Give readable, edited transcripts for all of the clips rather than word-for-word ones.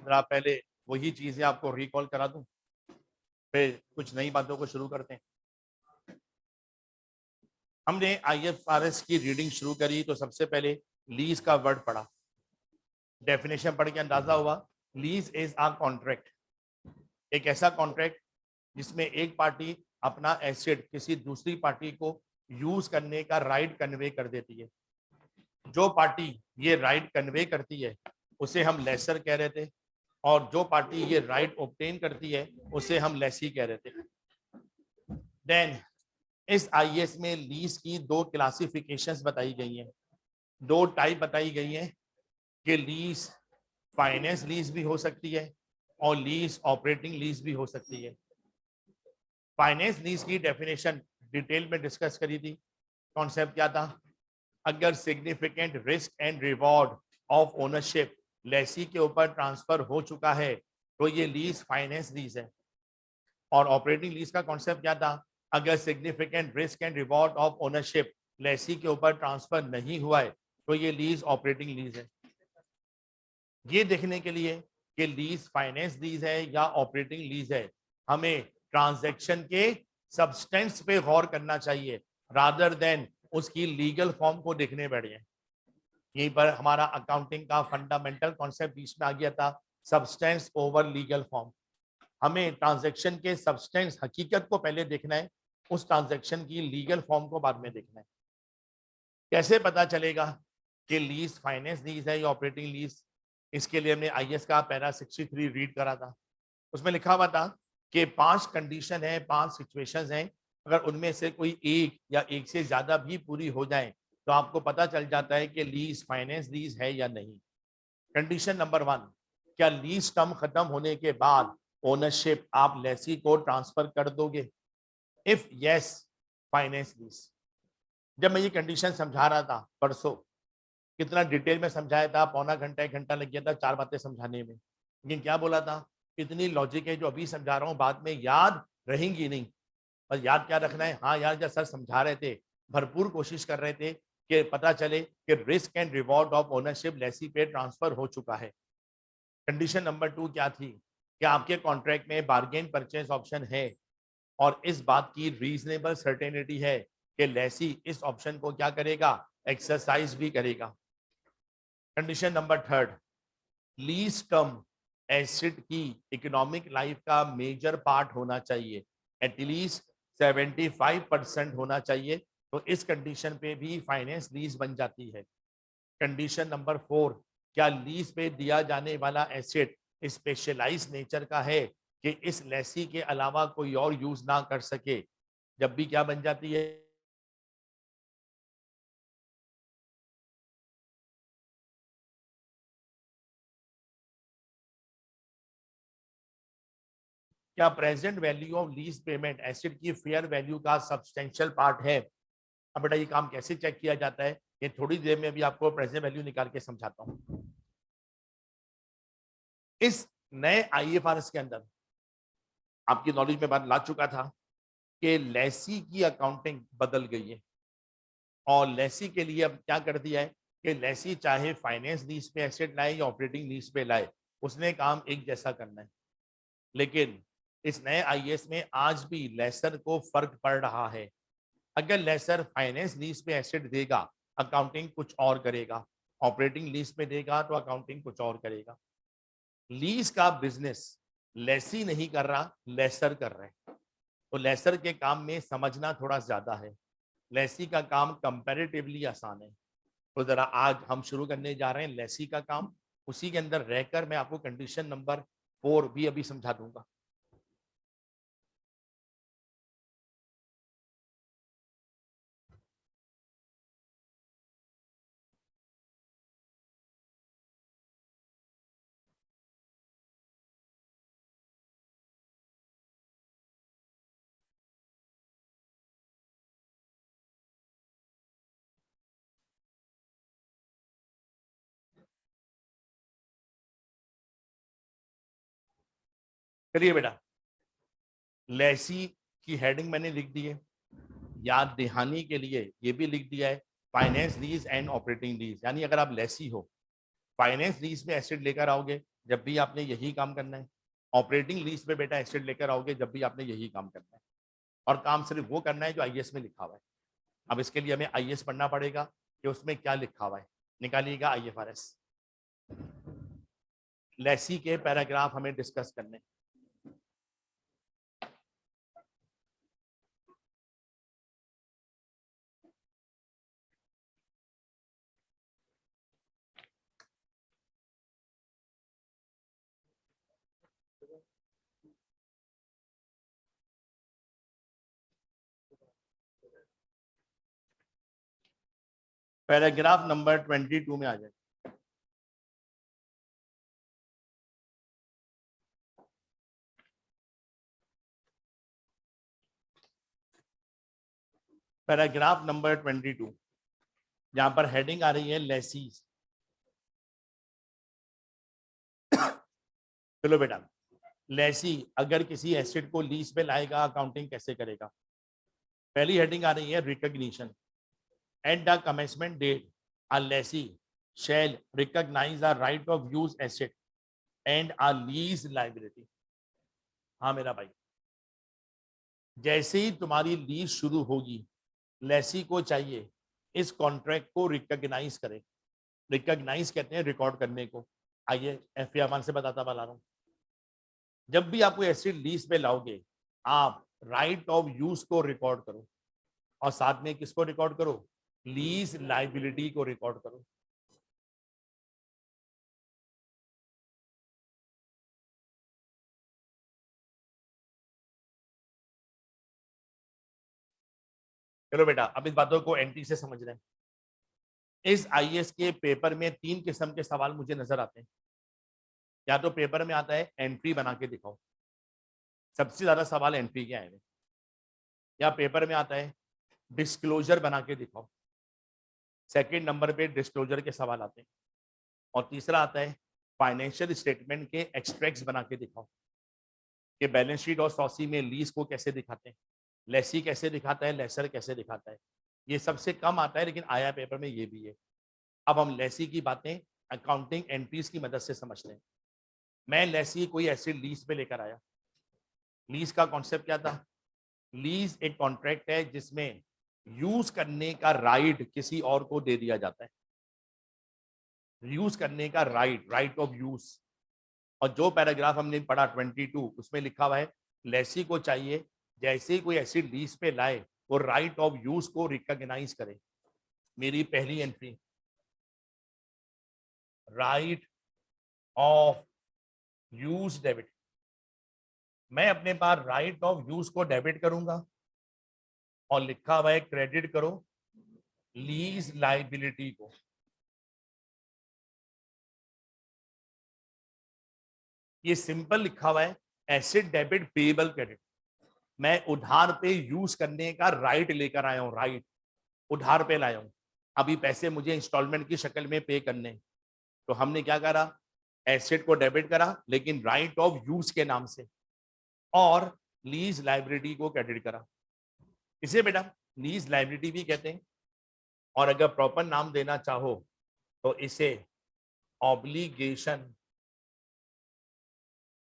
जरा पहले वही चीजें आपको रिकॉल करा दूं, फिर कुछ नई बातों को शुरू करते हैं। हमने आईएफआरएस की रीडिंग शुरू करी तो सबसे पहले लीज का वर्ड पढ़ा, डेफिनेशन पढ़ के अंदाजा हुआ लीज इज अ कॉन्ट्रैक्ट, एक ऐसा कॉन्ट्रैक्ट जिसमें एक पार्टी अपना एसेट किसी दूसरी पार्टी को यूज करने का राइट कन्वे कर देती है। जो पार्टी ये राइट कन्वे करती है उसे हम लेसर कह रहे थे, और जो पार्टी ये राइट ऑब्टेन करती है उसे हम लेसी कह रहे थे। देन इस आईएस में लीज की दो क्लासिफिकेशंस बताई गई हैं, दो टाइप बताई गई हैं कि लीज फाइनेंस लीज भी हो सकती है और लीज ऑपरेटिंग लीज भी हो सकती है। फाइनेंस लीज की डेफिनेशन डिटेल में डिस्कस करी थी। कॉन्सेप्ट क्या था? अगर significant risk and reward of ownership lessee के ऊपर ट्रांसफर हो चुका है तो ये लीज फाइनेंस लीज है। और ऑपरेटिंग लीज का कॉन्सेप्ट क्या था? अगर significant risk and reward of ownership lessee के ऊपर ट्रांसफर नहीं हुआ है तो ये लीज ऑपरेटिंग लीज है। ये देखने के लिए कि लीज फाइनेंस लीज है या ऑपरेटिंग लीज है, हमें ट्रांजैक्शन के सब्सटेंस पे गौर करना चाहिए रादर देन उसकी लीगल फॉर्म को देखने बैठ जाए। यहीं पर हमारा अकाउंटिंग का फंडामेंटल कॉन्सेप्ट बीच में आ गया था, सब्सटेंस ओवर लीगल फॉर्म। हमें ट्रांजैक्शन के सब्सटेंस हकीकत को पहले देखना है, उस ट्रांजैक्शन की लीगल फॉर्म को बाद में देखना है। कैसे पता चलेगा कि लीज फाइनेंस लीज है या ऑपरेटिंग लीज? इसके लिए हमने आईएएस का पैरा 63 रीड करा था। उसमें लिखा हुआ था कि 5 कंडीशन है, 5 सिचुएशंस हैं, अगर उनमें से कोई एक या एक से ज्यादा भी पूरी हो जाए तो आपको पता चल जाता है कि लीज फाइनेंस लीज है या नहीं। कंडीशन नंबर 1, क्या लीज टर्म खत्म होने के बाद ओनरशिप आप लेसी को ट्रांसफर कर दोगे? If yes, finance lease. जब मैं ये कंडीशन समझा रहा था परसों, कितना डिटेल में समझाया था, पौना घंटा 1 घंटा लग गया था 4 बातें समझाने में, लेकिन क्या बोला था? इतनी लॉजिक है जो अभी समझा रहा हूँ बाद में याद रहेंगी नहीं। बस याद क्या रखना है, हाँ यार जब सर समझा रहे थे भरपूर कोशिश कर रहे थे कि पता चले कि risk and reward of ownership lessee पे ट्रांसफर हो चुका है। कंडीशन नंबर 2 क्या थी? क्या आपके कॉन्ट्रैक्ट में बार्गेन परचेज ऑप्शन है और इस बात की रीजनेबल सर्टेनिटी है कि लेसी इस ऑप्शन को क्या करेगा? एक्सरसाइज भी करेगा। Condition number 3, lease term asset की इकोनॉमिक लाइफ का मेजर पार्ट होना चाहिए, एटलीस्ट 75% होना चाहिए, तो इस कंडीशन पे भी फाइनेंस लीज बन जाती है। कंडीशन नंबर 4, क्या लीज पे दिया जाने वाला एसेट स्पेशलाइज नेचर का है कि इस लेसी के अलावा कोई और यूज ना कर सके? जब भी क्या बन जाती है? क्या present value of lease payment asset की फेयर वैल्यू का सब्सटेंशियल पार्ट है? अब बेटा ये काम कैसे चेक किया जाता है, ये थोड़ी देर में भी आपको प्रेजेंट वैल्यू निकाल के समझाता हूं। इस नए आईएफआरएस के अंदर आपकी नॉलेज में बात ला चुका था कि लेसी की अकाउंटिंग बदल गई है, और लेसी के लिए अब क्या कर दिया है कि लेसी चाहे फाइनेंस लीज पे एसेट लाए या ऑपरेटिंग लीज पे लाए, उसने काम एक जैसा करना है। लेकिन इस नए आईएएस में आज भी लेसर को फर्क पड़ रहा है। अगर लेसर फाइनेंस लीज पे एसेट देगा, अकाउंटिंग कुछ और करेगा, ऑपरेटिंग लीज पे देगा तो अकाउंटिंग कुछ और करेगा। लीज का बिजनेस लेसी नहीं कर रहा, लेसर कर रहे हैं, तो लेसर के काम में समझना थोड़ा ज्यादा है, लेसी का काम कंपैरेटिवली आसान है। तो जरा आज हम शुरू करने जा रहे हैं लेसी का काम, उसी के अंदर रहकर मैं आपको कंडीशन नंबर 4 भी अभी समझा दूंगा। चलिए बेटा, लेसी की हेडिंग मैंने लिख दी है, याद दहानी के लिए ये भी लिख दिया है, finance lease and operating lease. यानी अगर आप लेसी हो, फाइनेंस लीज में एसेट लेकर आओगे जब भी आपने यही काम करना है। ऑपरेटिंग लीज पे बेटा एसेट लेकर आओगे जब भी आपने यही काम करना है, और काम सिर्फ वो करना है जो आईएएस में लिखा हुआ है। अब इसके लिए हमें आईएएस पढ़ना पड़ेगा कि उसमें क्या लिखा हुआ है। निकालिएगा आईएफआरएस, लेसी के पैराग्राफ हमें डिस्कस करने। पैराग्राफ नंबर 22 में आ जाए। पैराग्राफ नंबर 22 जहां पर हेडिंग आ रही है लेसीज। चलो बेटा, लेसी अगर किसी एसेट को लीज पे लाएगा अकाउंटिंग कैसे करेगा। पहली हेडिंग आ रही है recognition. At the commencement date a lessee shall recognise the right of use asset and a lease liability. हाँ मेरा भाई, जैसे ही तुम्हारी लीज शुरू होगी लेसी को चाहिए इस कॉन्ट्रैक्ट को रिकॉग्नाइज करे। रिकॉग्नाइज कहते हैं रिकॉर्ड करने को। आइए एफआर से बता रहा हूं। जब भी आप कोई एसेट लीज पे लाओगे आप राइट ऑफ यूज को रिकॉर्ड करो, और साथ में किसको रिकॉर्ड करो, लीज लाइबिलिटी को रिकॉर्ड करो। चलो बेटा, अब इस बातों को एंट्री से समझ रहे हैं। इस आईएएस के पेपर में 3 किस्म के सवाल मुझे नजर आते हैं। या तो पेपर में आता है एंट्री बना के दिखाओ, सबसे ज्यादा सवाल एंट्री के आए हैं। या पेपर में आता है डिस्क्लोजर बना के दिखाओ, सेकंड नंबर पे डिस्क्लोजर के सवाल आते हैं। और तीसरा आता है फाइनेंशियल स्टेटमेंट के एक्सट्रैक्ट्स बना के दिखाओ कि बैलेंस शीट और सॉसी में लीज को कैसे दिखाते हैं, लेसी कैसे दिखाता है, लेसर कैसे दिखाता है। ये सबसे कम आता है लेकिन आया पेपर में ये भी है। अब हम लेसी की बातें अकाउंटिंग एंट्रीज की मदद से समझते हैं। मैं लेसी कोई एसेट लीज पे लेकर आया। लीज का कॉन्सेप्ट क्या था, लीज एक कॉन्ट्रैक्ट है जिसमें यूज करने का राइट किसी और को दे दिया जाता है। यूज करने का राइट ऑफ यूज। और जो पैराग्राफ हमने पढ़ा 22 उसमें लिखा हुआ है लेसी को चाहिए जैसे ही कोई एसिड लीज पे लाए वो राइट ऑफ यूज को रिकॉग्नाइज करे। मेरी पहली entry right of use debit. मैं अपने पास राइट ऑफ यूज को डेबिट करूंगा और लिखा हुआ है क्रेडिट करो लीज लाइबिलिटी को। ये सिंपल लिखा हुआ है एसेट डेबिट पेएबल क्रेडिट। मैं उधार पे यूज करने का राइट लेकर आया हूं, राइट उधार पे लाया हूं। अभी पैसे मुझे इंस्टॉलमेंट की शक्ल में पे करने, तो हमने क्या करा, एसेट को डेबिट करा लेकिन राइट ऑफ यूज के नाम से, और लीज लाइबिलिटी को क्रेडिट करा। इसे बेटा लीज लाइबिलिटी भी कहते हैं, और अगर प्रॉपर नाम देना चाहो तो इसे ऑब्लिगेशन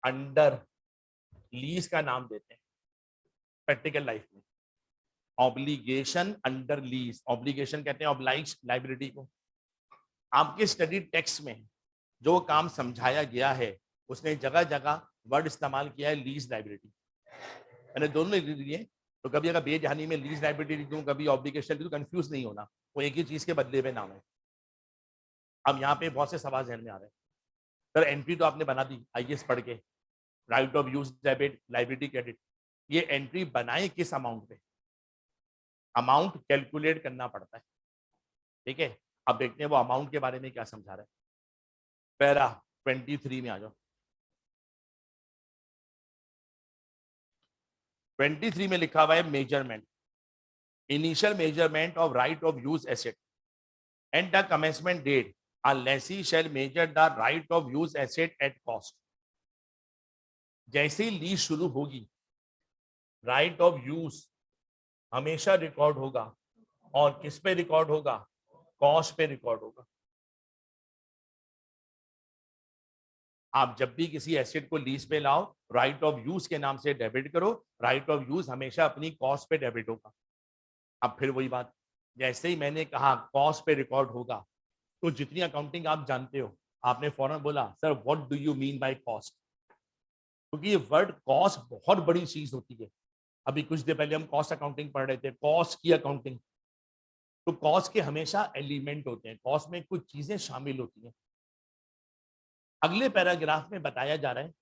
अंडर लीज का नाम देते हैं प्रैक्टिकल लाइफ में। ऑब्लिगेशन अंडर लीज, ऑब्लिगेशन कहते हैं ऑब्लाइज लाइबिलिटी को। आपके स्टडी टेक्स्ट में जो काम समझाया गया है उसने जगह जगह वर्ड इस्तेमाल किया है लीज लाइबिलिटी। मैंने दोनों लिख दिए, तो कभी अगर बेजहानी में लीज लाइबिलिटी लिख दूं कभी ऑब्लिगेशन लिख दूं, कंफ्यूज नहीं होना, वो एक ही चीज के बदले में नाम है। अब यहाँ पे बहुत से सवाल जहन में आ रहे हैं। सर एंट्री तो आपने बना दी आईएएस पढ़ के, right of use debit liability credit, ये एंट्री बनाए किस अमाउंट पे, अमाउंट कैलकुलेट करना पड़ता है। ठीक है, अब देखते हैं वो अमाउंट के बारे में क्या समझा रहा है। पैरा 23 में आ जाओ। 23 में लिखा हुआ है measurement, initial measurement of right of use asset and the commencement date a lessee shall measure the right of use asset at cost। जैसे ही लीज शुरू होगी राइट ऑफ यूज हमेशा रिकॉर्ड होगा, और किस पे रिकॉर्ड होगा, कॉस्ट पे रिकॉर्ड होगा। आप जब भी किसी एसेट को लीज पे लाओ, राइट ऑफ यूज के नाम से डेबिट करो, राइट ऑफ यूज हमेशा अपनी कॉस्ट पे डेबिट होगा। अब फिर वही बात, जैसे ही मैंने कहा कॉस्ट पे रिकॉर्ड होगा, तो जितनी अकाउंटिंग आप जानते हो, आपने फौरन बोला sir what do you mean by cost, क्योंकि ये वर्ड कॉस्ट बहुत बड़ी चीज होती है। अभी कुछ देर पहले हम कॉस्ट अकाउंटिंग पढ़ रहे थे, कॉस्ट की अकाउंटिंग। तो कॉस्ट के हमेशा एलिमेंट होते हैं, कॉस्ट में कुछ चीजें शामिल होती हैं। अगले पैराग्राफ में बताया जा रहा है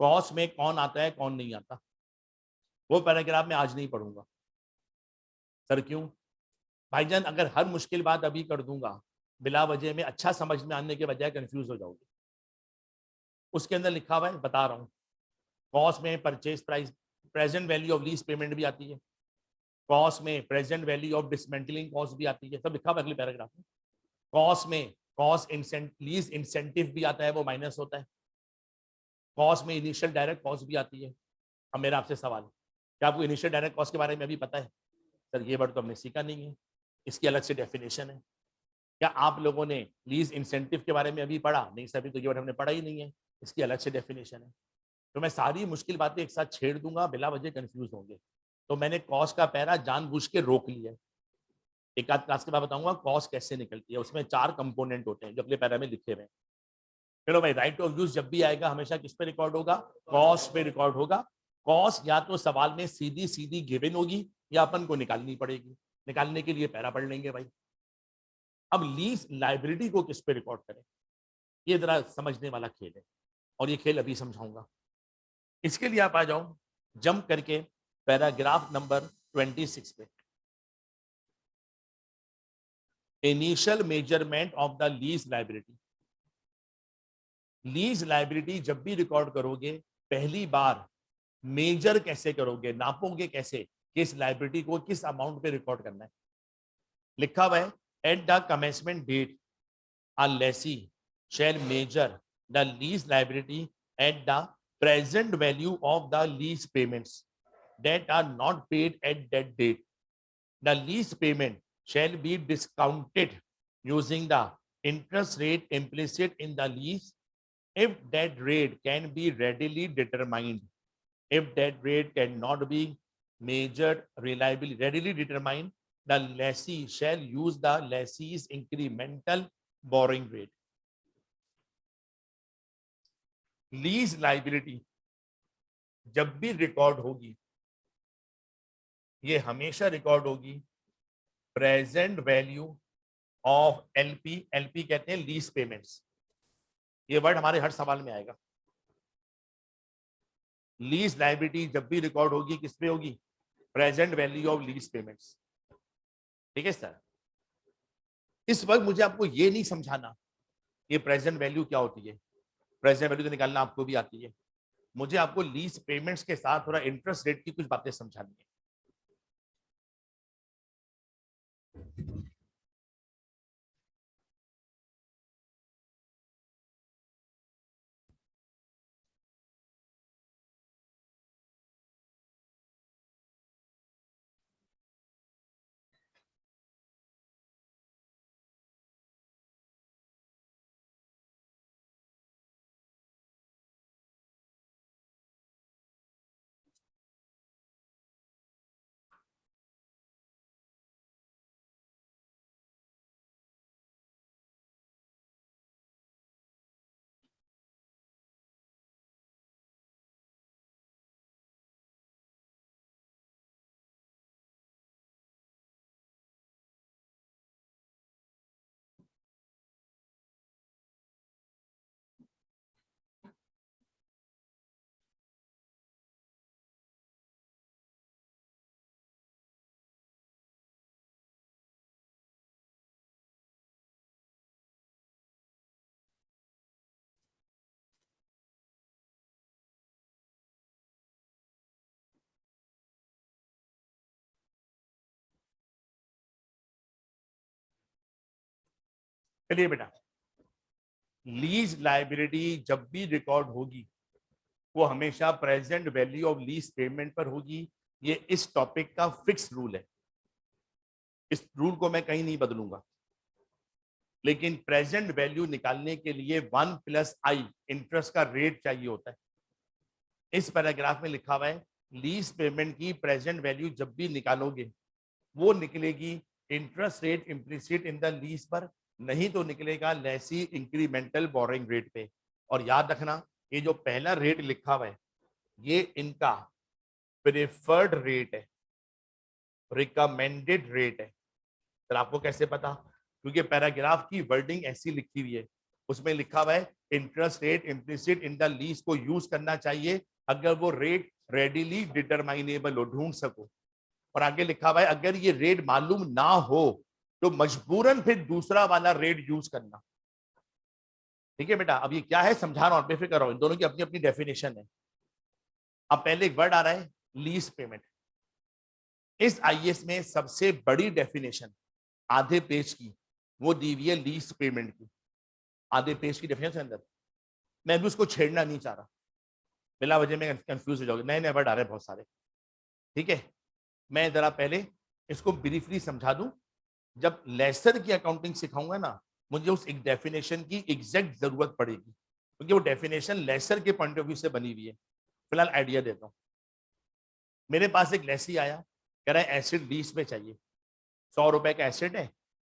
कॉस्ट में कौन आता है कौन नहीं आता। वो पैराग्राफ में आज नहीं पढ़ूंगा। सर क्यों? भाईजान अगर हर मुश्किल बात अभी कर दूंगा, बिला वजह में अच्छा समझ में आने के बजाय कंफ्यूज हो जाओगे। उसके अंदर लिखा हुआ है, बता रहा हूं, कॉस्ट में purchase price, present value of lease payment भी आती है, कॉस्ट में present value of dismantling cost भी आती है, सब लिखा हुआ अगले पैराग्राफ में। कॉस्ट में कॉस्ट लीज इंसेंटिव भी आता है, वो माइनस होता है। कॉस्ट में इनिशियल डायरेक्ट कॉस्ट भी आती है। अब मेरा आपसे सवाल, क्या आपको इनिशियल डायरेक्ट कॉस्ट के बारे में अभी पता है? सर ये वर्ड तो हमने सीखा नहीं है, इसकी अलग से डेफिनेशन है। क्या आप लोगों ने लीज इंसेंटिव के बारे में अभी पढ़ा? नहीं सर, अभी तो ये वर्ड हमने पढ़ा ही नहीं है, इसकी अलग से डेफिनेशन है। तो मैं सारी मुश्किल बातें एक साथ छेड़ दूंगा, बिला वजह कंफ्यूज होंगे। तो मैंने कॉस्ट का पैरा जानबूझ के रोक लिया है। एक आध क्लास के बाद बताऊंगा कॉस्ट कैसे निकलती है, उसमें 4 कंपोनेंट होते हैं जो अगले पैरा में लिखे हुए हैं। चलो भाई, राइट ऑफ यूज जब भी आएगा हमेशा किस पे रिकॉर्ड होगा? कॉस्ट पे रिकॉर्ड होगा। कॉस्ट या तो सवाल में सीधी सीधी गिवन होगी या अपन को निकालनी पड़ेगी। निकालने के लिए पैरा पढ़ लेंगे भाई। अब लीज लाइबिलिटी को किस पे रिकॉर्ड करें, ये जरा समझने वाला खेल है, और ये खेल अभी समझाऊंगा। इसके लिए आप आ जाओ जंप करके पैराग्राफ नंबर 26 पे। Initial measurement of the lease liability. Lease liability जब भी रिकॉर्ड करोगे, पहली बार मेजर कैसे करोगे, नापोगे कैसे कि इस लाइबिलिटी को किस अमाउंट पे रिकॉर्ड करना है। लिखा हुआ है, at the commencement date a lessee shall measure the lease liability at the present value of the lease payments that are not paid at that date. The lease payment shall be discounted using the interest rate implicit in the lease if that rate can be readily determined. If that rate cannot be measured reliably, readily determined, the lessee shall use the lessee's incremental borrowing rate. Lease liability जब भी record होगी, ये हमेशा record होगी present value of LP. LP कहते हैं lease payments. ये word हमारे हर सवाल में आएगा। लीज लाइबिलिटी जब भी रिकॉर्ड होगी किस पे होगी? Present value of lease payments. ठीक है सर, इस वक्त मुझे आपको ये नहीं समझाना ये प्रेजेंट वैल्यू क्या होती है। प्रेजेंट वैल्यू तो निकालना आपको भी आती है। मुझे आपको लीज पेमेंट्स के साथ थोड़ा इंटरेस्ट रेट की कुछ बातें समझानी है। चलिए बेटा, लीज लाइबिलिटी जब भी रिकॉर्ड होगी वो हमेशा present value of lease payment पर होगी। ये इस टॉपिक का फिक्स रूल है, इस रूल को मैं कहीं नहीं बदलूंगा। लेकिन प्रेजेंट वैल्यू निकालने के लिए 1 + I इंटरेस्ट का रेट चाहिए होता है। इस पैराग्राफ में लिखा हुआ है लीज पेमेंट की प्रेजेंट वैल्यू जब भी निकालोगे वो निकलेगी interest rate implicit in the lease पर, नहीं तो निकलेगा लेसी इंक्रीमेंटल बोरिंग रेट पे। और याद रखना ये जो पहला रेट लिखा हुआ है ये इनका प्रेफर्ड रेट है, रिकमेंडेड रेट है। सर आपको कैसे पता? क्योंकि पैराग्राफ की वर्डिंग ऐसी लिखी हुई है, उसमें लिखा हुआ है interest rate implicit in the lease को यूज करना चाहिए अगर वो रेट रेडिली डिटरमाइनेबल हो, ढूंढ सको। और आगे लिखा हुआ है अगर ये रेट मालूम ना हो तो मजबूरन फिर दूसरा वाला रेट यूज करना। ठीक है बेटा, अब ये क्या है समझा रहा हूं, बेफिक्र रहो, इन दोनों की अपनी अपनी डेफिनेशन है। अब पहले एक वर्ड आ रहा है लीज पेमेंट। इस आईएएस में सबसे बड़ी डेफिनेशन आधे पेज की वो दी हुई है लीज पेमेंट की, आधे पेज की डेफिनेशन अंदर। मैं भी उसको छेड़ना नहीं चाह रहा, बिला वजह में कंफ्यूज हो जाओगे, नए नए वर्ड आ रहे हैं बहुत सारे। ठीक है, मैं जरा पहले इसको ब्रीफली समझा दूं। जब लेसर की अकाउंटिंग सिखाऊंगा ना, मुझे उस एक डेफिनेशन की एग्जैक्ट जरूरत पड़ेगी, क्योंकि वो डेफिनेशन लेसर के पॉइंट ऑफ व्यू से बनी हुई है। फिलहाल आइडिया देता हूं। मेरे पास एक लेसी आया, कह रहा है एसिड लीज पे चाहिए, 100 रुपए का एसिड है,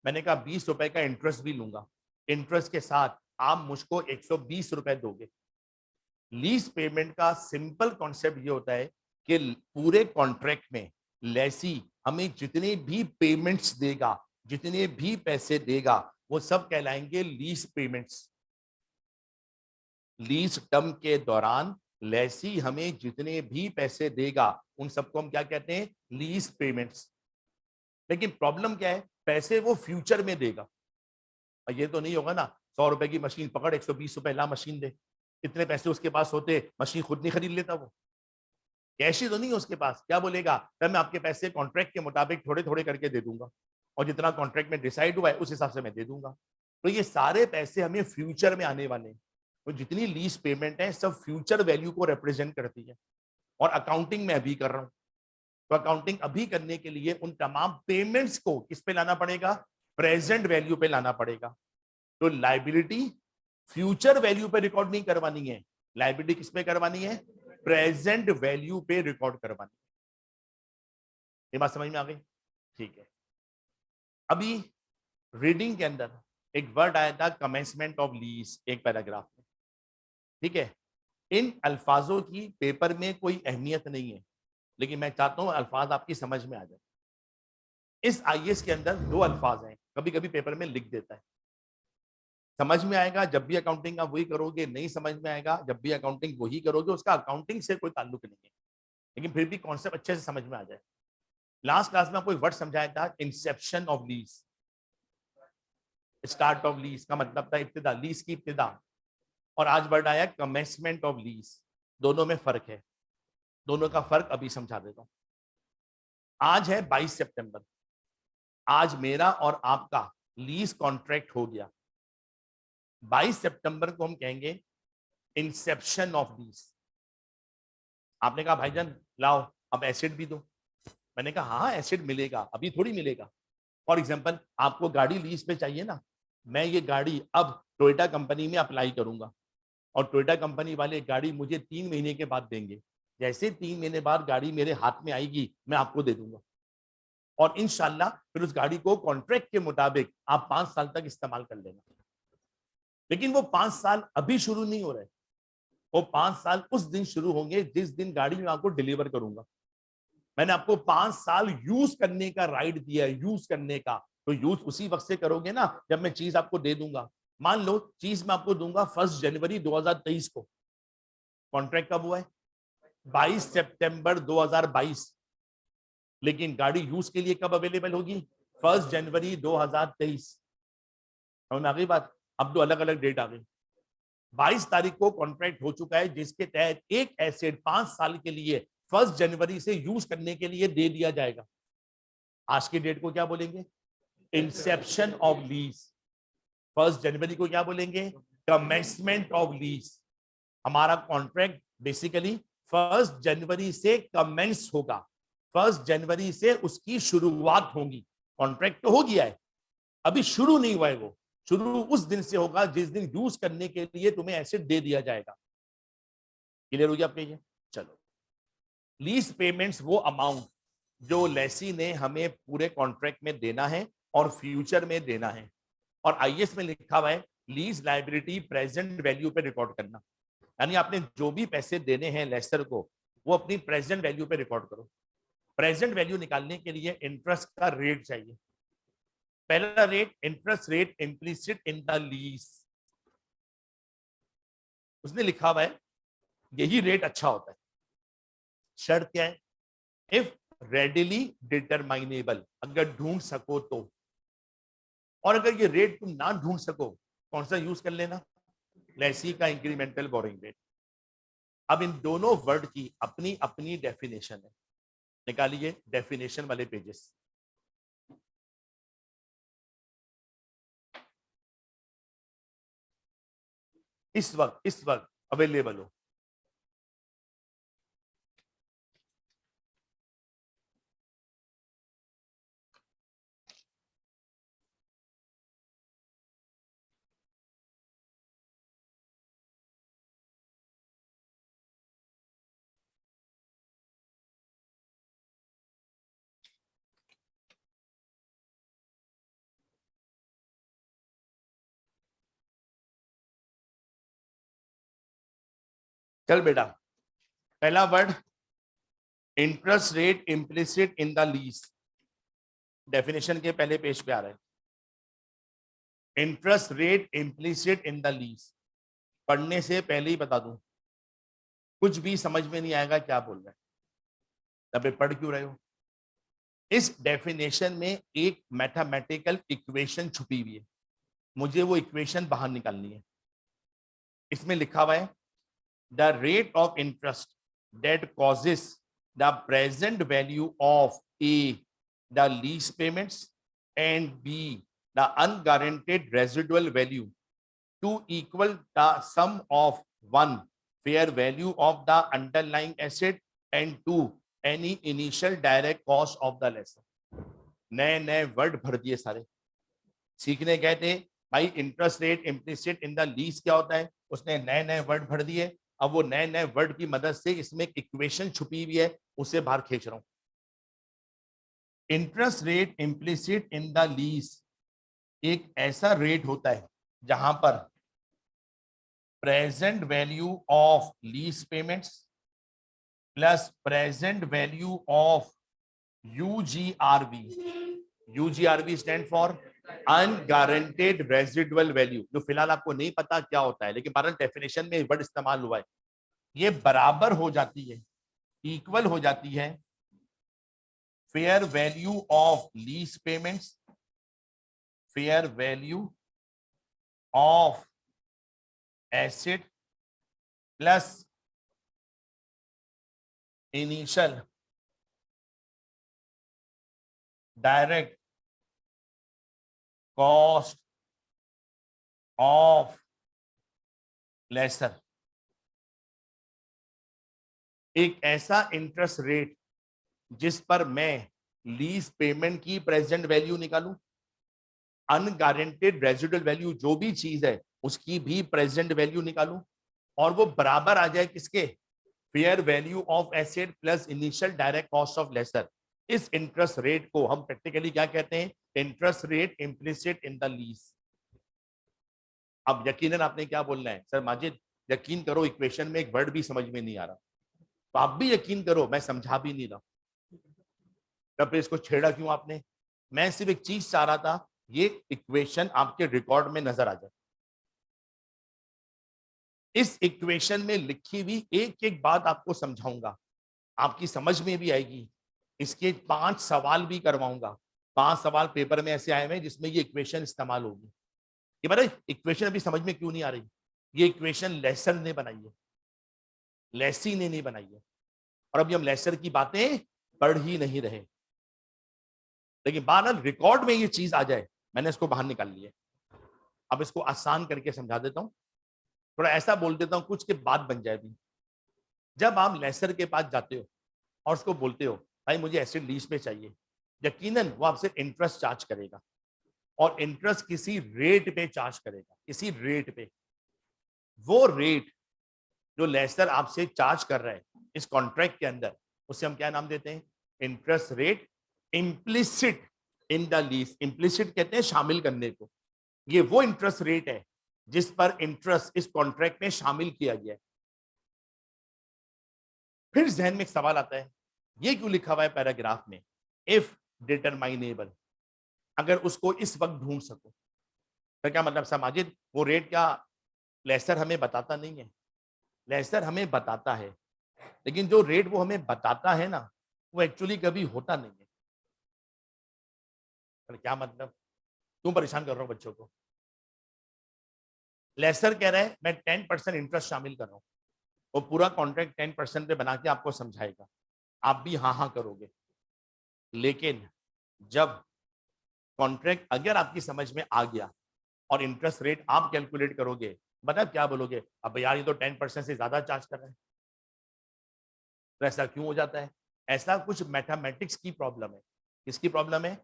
मैंने कहा 20 रुपए का इंटरेस्ट भी लूंगा, इंटरेस्ट के साथ आप मुझको 120 रुपए दोगे। लीज पेमेंट का सिंपल कॉन्सेप्ट ये होता है कि पूरे कॉन्ट्रैक्ट में लेसी हमें जितने भी पेमेंट्स देगा, जितने भी पैसे देगा, वो सब कहलाएंगे लीज पेमेंट्स। लीज टर्म के दौरान लेसी हमें जितने भी पैसे देगा उन सबको हम क्या कहते हैं? Lease payments. लेकिन प्रॉब्लम क्या है? पैसे वो फ्यूचर में देगा। ये तो नहीं होगा ना 100 रुपए की मशीन पकड़ 120 रुपए ला मशीन दे, इतने पैसे उसके पास होते मशीन खुद नहीं खरीद लेता, वो कैश ही तो नहीं है उसके पास। क्या बोलेगा? मैं आपके पैसे कॉन्ट्रैक्ट के मुताबिक थोड़े थोड़े करके दे दूंगा और जितना कॉन्ट्रैक्ट में डिसाइड हुआ है उस हिसाब से मैं दे दूंगा। तो ये सारे पैसे हमें फ्यूचर में आने वाले हैं। तो जितनी लीज पेमेंट है सब फ्यूचर वैल्यू को रिप्रेजेंट करती है। और अकाउंटिंग में अभी कर रहा हूं, तो अकाउंटिंग अभी करने के लिए उन तमाम पेमेंट्स को किस पे लाना पड़ेगा? प्रेजेंट वैल्यू पे लाना पड़ेगा। तो लाइबिलिटी फ्यूचर वैल्यू पे रिकॉर्ड नहीं करवानी है, लाइबिलिटी किस पे करवानी है? प्रेजेंट वैल्यू पे रिकॉर्ड करवानी है। ये बात समझ में आ गई? ठीक है। अभी रीडिंग के अंदर एक वर्ड आया था कमेंसमेंट ऑफ लीज, एक पैराग्राफ में। ठीक है, इन अल्फाजों की पेपर में कोई अहमियत नहीं है, लेकिन मैं चाहता हूं अल्फाज आपकी समझ में आ जाए। इस आईएएस के अंदर 2 अल्फाज हैं, कभी कभी पेपर में लिख देता है। समझ में आएगा जब भी अकाउंटिंग आप वही करोगे, नहीं समझ में आएगा जब भी अकाउंटिंग वही करोगे, उसका अकाउंटिंग से कोई ताल्लुक नहीं है, लेकिन फिर भी कॉन्सेप्ट अच्छे से समझ में आ जाए। लास्ट क्लास में आपको एक वर्ड समझाया था Inception of lease. Start of lease का मतलब था इब्तिदा, लीज की इब्तिदा। और आज वर्ड आया कमेंसमेंट ऑफ लीज। दोनों में फर्क है, दोनों का फर्क अभी समझा देता हूं। आज है 22 सितंबर, आज मेरा और आपका लीज कॉन्ट्रैक्ट हो गया। 22 सितंबर को हम कहेंगे इंसेप्शन ऑफ लीज। आपने कहा भाईजान लाओ अब एसिड भी दो, मैंने कहा हाँ एसिड मिलेगा, अभी थोड़ी मिलेगा। फॉर एग्जांपल आपको गाड़ी लीज पे चाहिए ना, मैं ये गाड़ी अब टोयोटा कंपनी में अप्लाई करूंगा और टोयोटा कंपनी वाले गाड़ी मुझे 3 महीने के बाद देंगे। जैसे 3 महीने बाद गाड़ी मेरे हाथ में आएगी मैं आपको दे दूंगा और इंशाल्लाह फिर उस गाड़ी को कॉन्ट्रैक्ट के मुताबिक आप 5 साल तक इस्तेमाल कर लेना। लेकिन वो 5 साल अभी शुरू नहीं हो रहे, वो 5 साल उस दिन शुरू होंगे जिस दिन गाड़ी में आपको डिलीवर करूंगा। मैंने आपको 5 साल यूज करने का राइट दिया है, यूज करने का, तो यूज उसी वक्त से करोगे ना जब मैं चीज आपको दे दूंगा। मान लो चीज मैं आपको दूंगा 1 जनवरी 2023 को, कॉन्ट्रैक्ट कब हुआ है? 22 सितंबर 2022, लेकिन गाड़ी यूज के लिए कब अवेलेबल होगी? 1 जनवरी 2023। समझ में आ गई बात? अब दो अलग अलग डेट आ गई। 22 तारीख को कॉन्ट्रैक्ट हो चुका है जिसके तहत एक एसेट 5 साल के लिए 1 जनवरी से यूज करने के लिए दे दिया जाएगा। आज की डेट को क्या बोलेंगे? Inception of lease. 1 जनवरी को क्या बोलेंगे? Commencement of lease. हमारा कॉन्ट्रैक्ट बेसिकली 1 जनवरी से कमेंस होगा, 1 जनवरी से उसकी शुरुआत होगी। कॉन्ट्रैक्ट तो हो गया है, अभी शुरू नहीं हुआ है वो, शुरू उस दिन से होगा जिस दिन यूज करने के लिए तुम्हें एसेट दे दिया जाएगा। क्लियर हो गया आपके ये? चलो, लीज पेमेंट्स वो अमाउंट जो लेसी ने हमें पूरे कॉन्ट्रैक्ट में देना है और फ्यूचर में देना है, और आईएस में लिखा हुआ है लीज लायबिलिटी प्रेजेंट वैल्यू पे रिकॉर्ड करना, यानी आपने जो भी पैसे देने हैं लेसर को वो अपनी प्रेजेंट वैल्यू पे रिकॉर्ड करो। प्रेजेंट वैल्यू निकालने के लिए इंटरेस्ट का रेट चाहिए। पहला rate, interest rate implicit in the lease, उसने लिखा हुआ है यही रेट अच्छा होता है। शर्त क्या है? इफ रेडिली डिटरमाइनेबल, अगर ढूंढ सको तो। और अगर ये रेट तुम ना ढूंढ सको, कौन सा यूज कर लेना? लेसी का इंक्रीमेंटल बोरिंग रेट। अब इन दोनों वर्ड की अपनी अपनी डेफिनेशन है, निकालिए डेफिनेशन वाले पेजेस। इस वक्त अवेलेबल हो। चल बेटा, पहला word interest rate implicit in the lease, definition के पहले पेज पे आ रहा है। Interest rate implicit in the lease, पढ़ने से पहले ही बता दूं कुछ भी समझ में नहीं आएगा क्या बोल रहे हैं, तब पढ़ क्यों रहे हो? इस डेफिनेशन में एक मैथमेटिकल इक्वेशन छुपी हुई है, मुझे वो इक्वेशन बाहर निकालनी है। इसमें लिखा हुआ है the rate of interest that causes the present value of a the lease payments and B the unguaranteed residual value to equal the sum of one fair value of the underlying asset and two any initial direct cost of the lessor. नए नए word भर दिए सारे। सीखने गए थे भाई interest rate implicit in the lease क्या होता है, उसने नए नए वर्ड भर दिए। अब वो नए नए वर्ड की मदद से इसमें एक इक्वेशन छुपी हुई है, उसे बाहर खींच रहा हूं। Interest rate implicit in the lease एक ऐसा रेट होता है जहां पर present value of lease payments plus present value of UGRV, UGRV stand for unguaranteed residual value, जो फिलहाल आपको नहीं पता क्या होता है, लेकिन बहरहाल डेफिनेशन में वर्ड इस्तेमाल हुआ है। ये बराबर हो जाती है, इक्वल हो जाती है fair value of lease payments, fair value of asset plus initial direct cost of lessor. एक ऐसा इंटरेस्ट रेट जिस पर मैं लीज पेमेंट की प्रेजेंट वैल्यू निकालूं, अनगारंटेड रेजिडुअल वैल्यू जो भी चीज है उसकी भी प्रेजेंट वैल्यू निकालूं, और वो बराबर आ जाए किसके? Fair value of asset plus initial direct cost of lessor. इस इंटरेस्ट रेट को हम प्रैक्टिकली क्या कहते हैं? Interest rate implicit in the lease. अब यकीनन आपने क्या बोलना है, सर माजिद यकीन करो इक्वेशन में एक वर्ड भी समझ में नहीं आ रहा, तो आप भी यकीन करो मैं समझा भी नहीं रहा, तब इसको छेड़ा क्यों आपने? मैं सिर्फ एक चीज चाह रहा था, ये इक्वेशन आपके रिकॉर्ड में नजर आ जाए। इस इक्वेशन में लिखी हुई एक एक बात आपको समझाऊंगा, आपकी समझ में भी आएगी। इसके 5 सवाल भी करवाऊंगा। 5 सवाल पेपर में ऐसे आए हुए हैं जिसमें ये इक्वेशन इस्तेमाल होगी। ये बता इक्वेशन अभी समझ में क्यों नहीं आ रही? ये इक्वेशन लेसर ने बनाई है, लेसी ने नहीं बनाई है। और अभी हम लेसर की बातें पढ़ ही नहीं रहे, लेकिन बहरहाल रिकॉर्ड में ये चीज आ जाए, मैंने इसको बाहर निकाल लिया। अब इसको आसान करके समझा देता हूं, थोड़ा ऐसा बोल देता हूं कुछ के बाद बन जाए भी। जब आप लेसर के पास जाते हो और उसको बोलते हो भाई मुझे एसिड लीज पे चाहिए, यकीनन वो आपसे इंटरेस्ट चार्ज करेगा। और इंटरेस्ट किसी रेट पे चार्ज करेगा, किसी रेट पे। वो रेट जो लेसर आपसे चार्ज कर रहा है इस कॉन्ट्रैक्ट के अंदर, उसे हम क्या नाम देते हैं? Interest rate implicit in the lease. Implicit कहते हैं शामिल करने को। ये वो इंटरेस्ट रेट है जिस पर इंटरेस्ट इस कॉन्ट्रैक्ट में शामिल किया गया है। फिर जहन में एक सवाल आता है, ये क्यों लिखा हुआ है पैराग्राफ में, इफ डिटरमाइनेबल, अगर उसको इस वक्त ढूंढ सको। तो क्या मतलब सामाजिक वो रेट क्या लेसर हमें बताता नहीं है? लेसर हमें बताता है, लेकिन जो रेट वो हमें बताता है ना, वो एक्चुअली कभी होता नहीं है। पर क्या मतलब, क्यों परेशान कर रहा हूं बच्चों को? लेसर कह रहा है मैं 10% इंटरेस्ट शामिल कर रहा हूं, वो पूरा कॉन्ट्रैक्ट 10% पे बना के आपको समझाएगा, आप भी हाँ हाँ करोगे। लेकिन जब कॉन्ट्रैक्ट अगर आपकी समझ में आ गया और इंटरेस्ट रेट आप कैलकुलेट करोगे, मतलब क्या बोलोगे, अब यार ये तो 10% से ज्यादा चार्ज कर रहे हैं। तो ऐसा क्यों हो जाता है? ऐसा कुछ मैथमेटिक्स की प्रॉब्लम है। किसकी प्रॉब्लम है?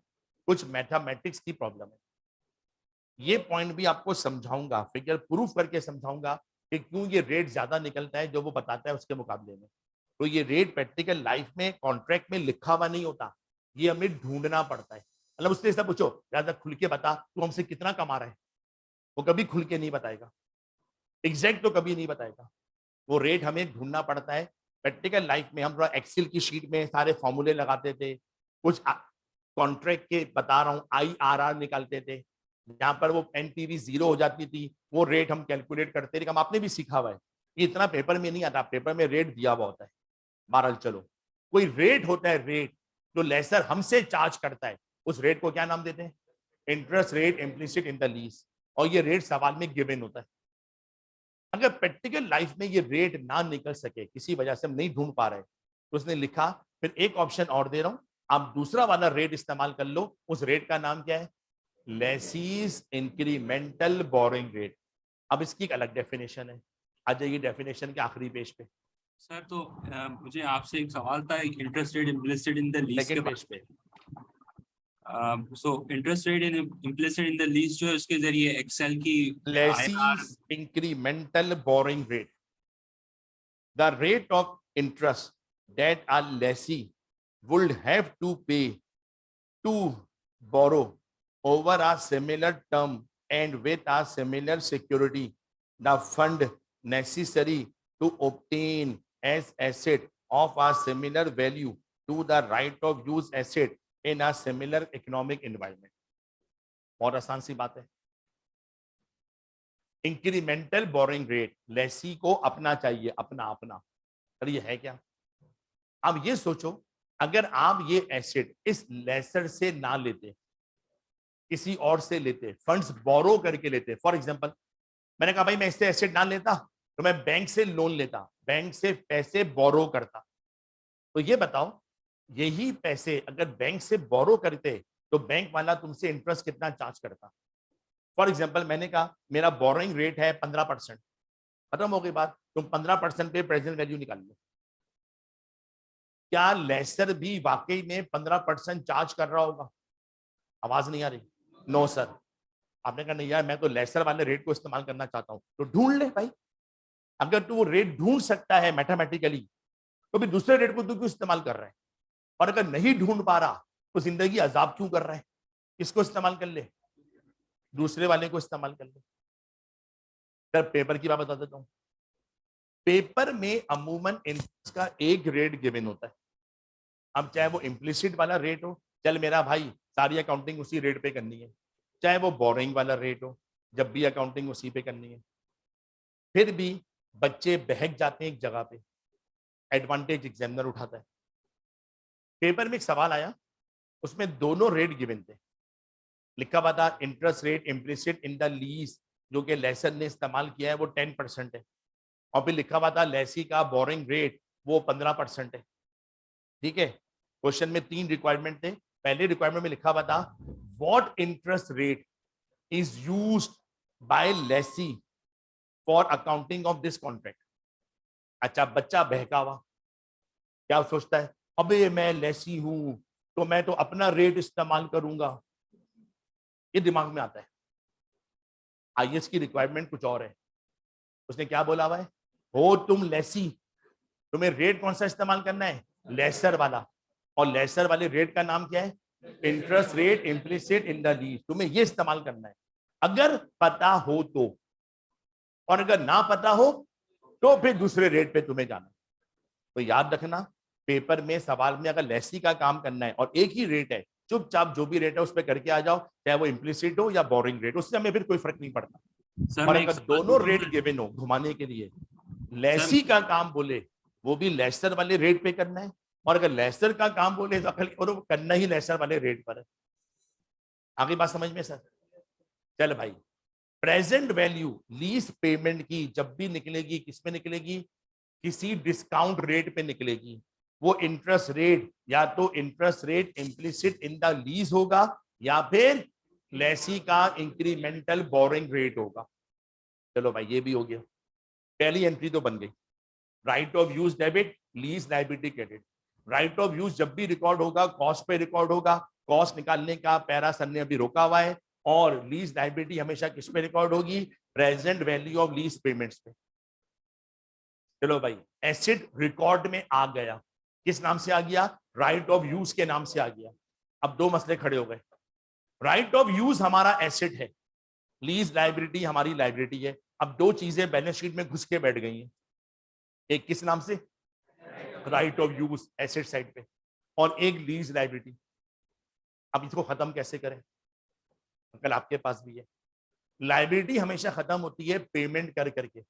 कुछ मैथमेटिक्स की प्रॉब्लम है। ये पॉइंट भी आपको समझाऊंगा, फिगर प्रूफ करके समझाऊंगा कि क्यों ये रेट ज्यादा निकलता है जो वो बताता है उसके मुकाबले में। तो ये रेट प्रैक्टिकल लाइफ में कॉन्ट्रैक्ट में लिखा हुआ नहीं होता, ये हमें ढूंढना पड़ता है। मतलब उससे ऐसा पूछो, ज्यादा खुल के बता तू हमसे कितना कमा रहा है, वो कभी खुल के नहीं बताएगा, एग्जैक्ट तो कभी नहीं बताएगा। वो रेट हमें ढूंढना पड़ता है। प्रैक्टिकल लाइफ में हम थोड़ा एक्सेल की शीट में सारे फॉर्मूले लगाते थे, कुछ कॉन्ट्रैक्ट के बता रहा हूँ IRR निकालते थे, जहां पर वो NPV 0 हो जाती थी, वो रेट हम कैलकुलेट करते थे। हम आपने भी सीखा हुआ है, ये इतना पेपर में नहीं आता, पेपर में रेट दिया हुआ होता है। बहरहाल चलो, कोई रेट होता है, रेट जो लेसर हमसे चार्ज करता है, उस रेट को क्या नाम देते हैं? Interest rate implicit in the lease. और ये रेट सवाल में गिवन होता है। अगर प्रैक्टिकल लाइफ में ये रेट ना निकल सके, किसी वजह से हम नहीं ढूंढ पा रहे, तो उसने लिखा फिर एक ऑप्शन और दे रहा हूं, आप दूसरा वाला रेट इस्तेमाल कर लो। उस रेट का नाम क्या है? Lessee's incremental borrowing rate. अब इसकी एक अलग डेफिनेशन है, आ जाइए डेफिनेशन के आखिरी पेज पे, सर तो मुझे आपसे एक सवाल था interest rate implicit in the lease के सेकंड पेज बारे पे। में। So interest rate in implicit in the lease जो है उसके जरिए एक्सेल की IRR। Lessee's incremental borrowing rate, the rate of interest that a lessee would have to pay to borrow over a similar term and with a similar security, the fund necessary to obtain as asset of a similar value to the right of use asset in a similar economic environment। बहुत आसान सी बात है। Incremental borrowing rate Lesi को अपना चाहिए, अपना अपना। पर ये है क्या? अब ये सोचो, अगर आप ये एसेट इस लेसर से ना लेते, किसी और से लेते, फंड्स बोरो करके लेते, फॉर एग्जांपल मैंने कहा भाई मैं इससे एसेट ना लेता तो मैं बैंक से लोन लेता, बैंक से पैसे बोरो करता। तो ये बताओ, यही पैसे अगर बैंक से बोरो करते तो बैंक वाला तुमसे इंटरेस्ट कितना चार्ज करता? फॉर एग्जाम्पल मैंने कहा मेरा बोरोइंग रेट है 15%, खत्म हो गई बात, तुम 15% पे प्रेजेंट वैल्यू निकाल लो। क्या लेसर भी वाकई में 15% चार्ज कर रहा होगा? आवाज नहीं आ रही? No sir. आपने कहा नहीं यार मैं तो लेसर वाले रेट को इस्तेमाल करना चाहता हूं, तो ढूंढ ले भाई। अगर तू वो रेट ढूंढ सकता है मैथमेटिकली, तो भी दूसरे रेट को तू क्यों इस्तेमाल कर रहा है? और अगर नहीं ढूंढ पा रहा तो जिंदगी अजाब क्यों कर रहा है? किसको इस्तेमाल कर ले? दूसरे वाले को इस्तेमाल कर ले। सर पेपर की बात बता देता हूं, पेपर में अमूमन इंटरेस्ट का एक रेट गिवन होता है। अब चाहे वो इम्प्लिसिट वाला रेट हो, चल मेरा भाई सारी अकाउंटिंग उसी रेट पे करनी है, चाहे वो बोरिंग वाला रेट हो, जब भी अकाउंटिंग उसी पे करनी है। फिर भी बच्चे बहक जाते हैं एक जगह पे, एडवांटेज एग्जामिनर उठाता है। पेपर में एक सवाल आया, उसमें दोनों रेट गिवन थे, लिखा हुआ था interest rate implicit in the lease, जो कि लेसन ने इस्तेमाल किया है वो 10% है, और फिर लिखा हुआ था लेसी का बोरिंग रेट वो 15% है। ठीक है, क्वेश्चन में 3 रिक्वायरमेंट थे। पहले रिक्वायरमेंट में लिखा हुआ था what interest rate is used by lessee for accounting of this contract. अच्छा, बच्चा बहकावा, क्या सोचता है, अबे मैं लेसी हूं तो मैं तो अपना रेट इस्तेमाल करूंगा। ये दिमाग में आता है। आईएएस की रिक्वायरमेंट कुछ और है। उसने क्या बोला हुआ है, हो तुम लेसी, तुम्हें रेट कौन सा इस्तेमाल करना है, लेसर वाला, और लेसर वाले रेट का नाम क्या है, interest rate implicit in the lease. तुम्हें ये इस्तेमाल करना है अगर पता हो तो, और अगर ना पता हो तो फिर दूसरे रेट पे तुम्हें जाना। तो याद रखना, पेपर में सवाल में अगर लेसी का काम करना है और एक ही रेट है, चुपचाप जो भी रेट है उस पर करके आ जाओ, चाहे वो इम्प्लिसिट हो या बोरिंग रेट, उससे हमें फिर कोई फर्क नहीं पड़ता। सर और मैं एक अगर सवाल दोनों पूछूं रेट सर? गिवन हो घुमाने के लिए, सर लेसी का काम बोले वो भी लेसर वाले रेट पे करना है, और अगर लेसर का काम बोले तो और वो करना ही लेसर वाले रेट पर है। आगे बात समझ में सर? चल भाई, प्रेजेंट वैल्यू लीज पेमेंट की जब भी निकलेगी, किस पे निकलेगी, किसी डिस्काउंट रेट पे निकलेगी। वो इंटरेस्ट रेट या तो interest rate implicit in the lease होगा, या फिर लेसी का इंक्रीमेंटल बोरिंग रेट होगा। चलो भाई, ये भी हो गया। पहली एंट्री तो बन गई, right of use debit, lease liability credit. Right of use जब भी रिकॉर्ड होगा कॉस्ट पे रिकॉर्ड होगा, कॉस्ट निकालने का पैरा सर ने अभी रोका हुआ है। और लीज लायबिलिटी हमेशा किस पे रिकॉर्ड होगी, present value of lease payments पे। चलो भाई, एसेट रिकॉर्ड में आ गया, किस नाम से आ गया, राइट ऑफ यूज के नाम से आ गया। अब दो मसले खड़े हो गए, राइट ऑफ यूज हमारा एसेट है, लीज लायबिलिटी हमारी लायबिलिटी है। अब दो चीजें बैलेंस शीट में घुस के बैठ गई हैं, एक किस नाम से, right of use asset side पे, और एक लीज लायबिलिटी। अब इसको खत्म कैसे करें, कल आपके पास भी है। लायबिलिटी हमेशा खत्म होती है पेमेंट कर करके,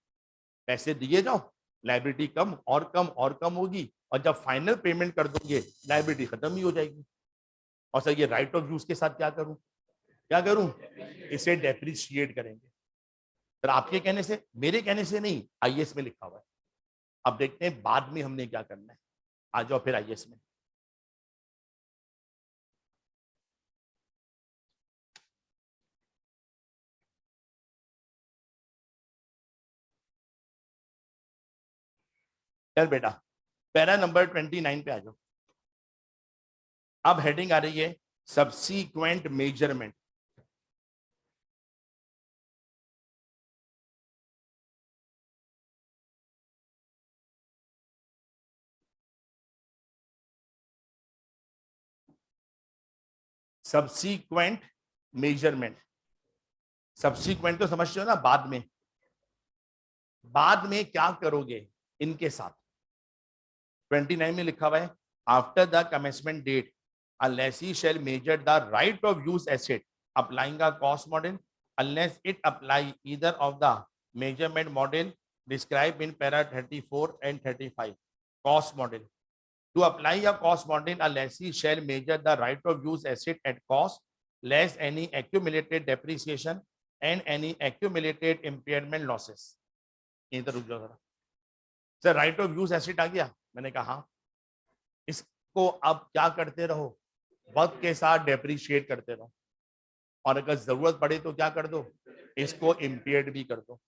पैसे दिए जाओ, लायबिलिटी कम और कम और कम होगी, और जब फाइनल पेमेंट कर दोगे लायबिलिटी खत्म ही हो जाएगी। और सर ये राइट ऑफ यूज के साथ क्या करूं, क्या करूं, इसे डेप्रिशिएट करेंगे। सर आपके कहने से, मेरे कहने से नहीं, आईएएस में लिखा हुआ है। अब देखते हैं बाद में हमने क्या करना है। आ जाओ फिर आईएएस में। चल बेटा, पैरा नंबर 29 पे आ जाओ। अब हेडिंग आ रही है subsequent measurement. Subsequent measurement, subsequent तो समझते हो ना, बाद में, बाद में क्या करोगे इनके साथ। 29 में लिखा हुआ है, after the commencement date a lessee shall measure the right of use asset applying a cost model unless it apply either of the measurement model described in para 34 and 35. Cost model. To apply a cost model, a lessee shall measure the right of use asset at cost less any accumulated depreciation and any accumulated impairment losses. इधर रुक जाओ जरा sir, right of use asset आ गया, मैंने कहा हाँ। इसको अब क्या करते रहो, वक्त के साथ डेप्रिशिएट करते रहो, और अगर जरूरत पड़े तो क्या कर दो, इसको इम्पेयर्ड भी कर दो।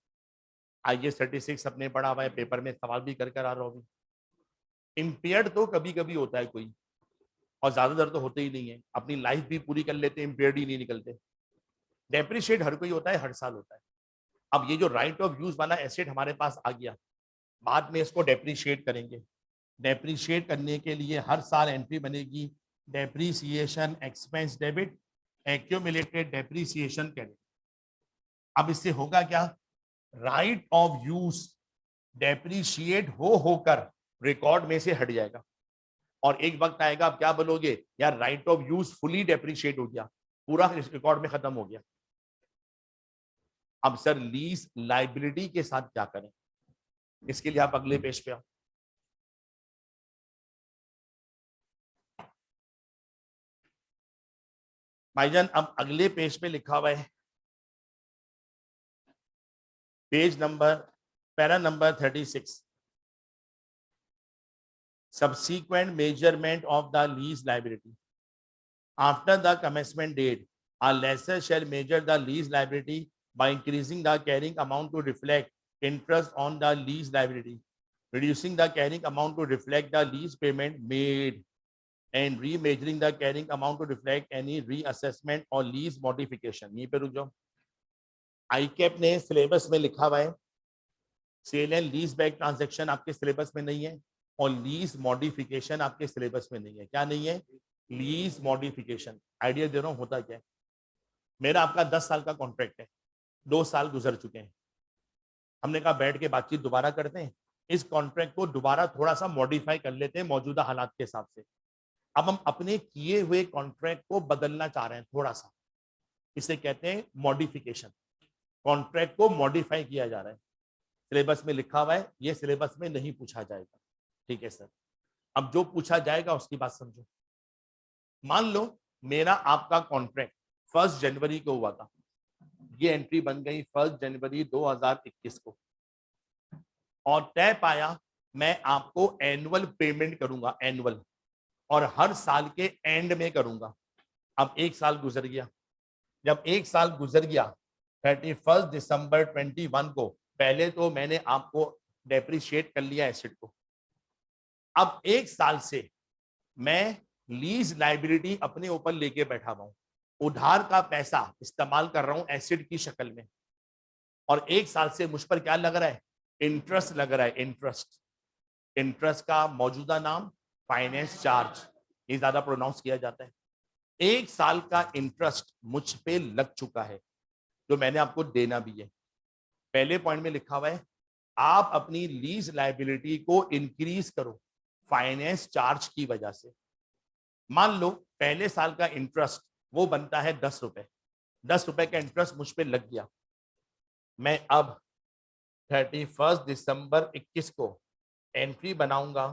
आईएएस 36 अपने पढ़ा हुआ है, पेपर में सवाल भी कर आ रहा होगी। इम्पेयर्ड तो कभी कभी होता है कोई, और ज्यादातर तो होते ही नहीं है, अपनी लाइफ भी पूरी कर लेते हैं, इम्पेयर्ड ही नहीं निकलते। डेप्रिशिएट हर कोई होता है, हर साल होता है। अब ये जो राइट ऑफ यूज वाला एसेट हमारे पास आ गया, बाद में इसको डेप्रिशिएट करेंगे। डेप्रिशिएट करने के लिए हर साल एंट्री बनेगी, depreciation expense debit, accumulated depreciation credit. अब इससे होगा क्या, राइट ऑफ यूज डेप्रिशिएट होकर रिकॉर्ड में से हट जाएगा, और एक वक्त आएगा आप क्या बोलोगे, यार right of use fully depreciate हो गया, पूरा रिकॉर्ड में खत्म हो गया। अब सर लीज लाइबिलिटी के साथ क्या करें, इसके लिए आप अगले पेज पे आओ। भाईजान अब अगले पेज पे लिखा हुआ है, page number, para number 36, subsequent measurement of the lease liability. After the commencement date, a lessor shall measure the lease liability by increasing the carrying amount to reflect interest on the lease liability, reducing the carrying amount to reflect the lease payment made, and remeasuring the carrying amount to reflect any reassessment or lease modification. यहीं पे रुक जाओ। आईकैप ने syllabus में लिखा हुआ है sale and lease back transaction आपके सिलेबस में नहीं है और लीज मॉडिफिकेशन आपके सिलेबस में नहीं है। क्या नहीं है? Lease modification. आइडिया दे रहा हूं होता क्या है। मेरा आपका 10 साल का कॉन्ट्रैक्ट है, 2 साल गुजर चुके हैं, हमने कहा बैठ के बातचीत दोबारा करते हैं, इस कॉन्ट्रैक्ट को दोबारा थोड़ा सा मॉडिफाई कर लेते हैं मौजूदा हालात के हिसाब से। अब हम अपने किए हुए कॉन्ट्रैक्ट को बदलना चाह रहे हैं थोड़ा सा, इसे कहते हैं मॉडिफिकेशन। कॉन्ट्रैक्ट को मॉडिफाई किया जा रहा है, सिलेबस में लिखा हुआ है, ये सिलेबस में नहीं पूछा जाएगा। ठीक है सर, अब जो पूछा जाएगा उसकी बात समझो। मान लो मेरा आपका कॉन्ट्रैक्ट 1 जनवरी को हुआ था, ये एंट्री बन गई 1 जनवरी 2021 को, और तय पाया मैं आपको एनुअल पेमेंट करूंगा, एनुअल, और हर साल के एंड में करूंगा। अब 1 साल गुजर गया, जब 1 साल गुजर गया 31 दिसंबर 21 को, पहले तो मैंने आपको डेप्रिशिएट कर लिया एसेट को। अब 1 साल से मैं लीज लाइबिलिटी अपने ऊपर लेके बैठा हुआ हूं, उधार का पैसा इस्तेमाल कर रहा हूं एसिड की शक्ल में, और 1 साल से मुझ पर क्या लग रहा है? इंटरेस्ट लग रहा है। इंटरेस्ट, इंटरेस्ट का मौजूदा नाम फाइनेंस चार्ज, ये ज्यादा प्रोनाउंस किया जाता है। 1 साल का इंटरेस्ट मुझ पे लग चुका है, जो मैंने आपको देना भी है। पहले पॉइंट में लिखा हुआ है आप अपनी लीज लाइबिलिटी को इंक्रीज करो फाइनेंस चार्ज की वजह से। मान लो पहले साल का इंटरेस्ट वो बनता है 10 रुपए, 10 रुपए का इंटरेस्ट मुझ पे लग गया। मैं अब 31 दिसंबर 21 को एंट्री बनाऊंगा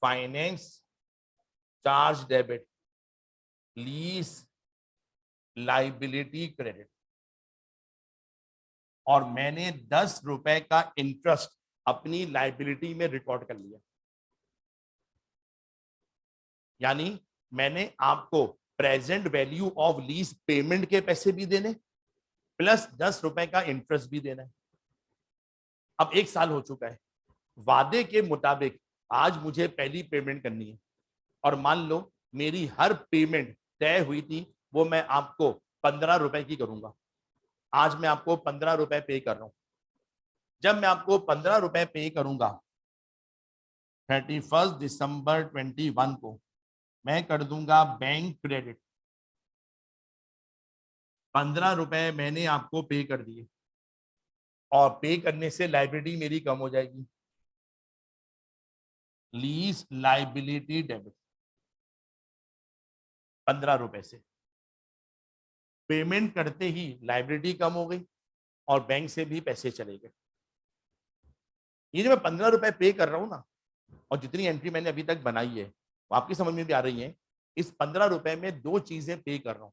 finance charge debit lease liability credit, और मैंने 10 रुपए का इंटरेस्ट अपनी लाइबिलिटी में रिकॉर्ड कर लिया। यानी मैंने आपको present value of lease payment के पैसे भी देने प्लस 10 रुपए का इंटरेस्ट भी देना है। अब 1 साल हो चुका है, वादे के मुताबिक आज मुझे पहली पेमेंट करनी है, और मान लो मेरी हर पेमेंट तय हुई थी वो मैं आपको 15 रुपए की करूंगा। आज मैं आपको 15 रुपए पे कर रहा हूं। जब मैं आपको 15 रुपए पे करूंगा 31 दिसंबर 21 को, मैं कर दूंगा बैंक क्रेडिट। 15 रुपए मैंने आपको पे कर दिए, और पे करने से लाइबिलिटी मेरी कम हो जाएगी, लीज लाइबिलिटी डेबिट 15 रुपए से। पेमेंट करते ही लाइबिलिटी कम हो गई और बैंक से भी पैसे चले गए। ये जो मैं 15 रुपए पे कर रहा हूं ना, और जितनी एंट्री मैंने अभी तक बनाई है वो आपकी समझ में भी आ रही है। इस 15 रुपए में 2 चीजें पे कर रहा हूं।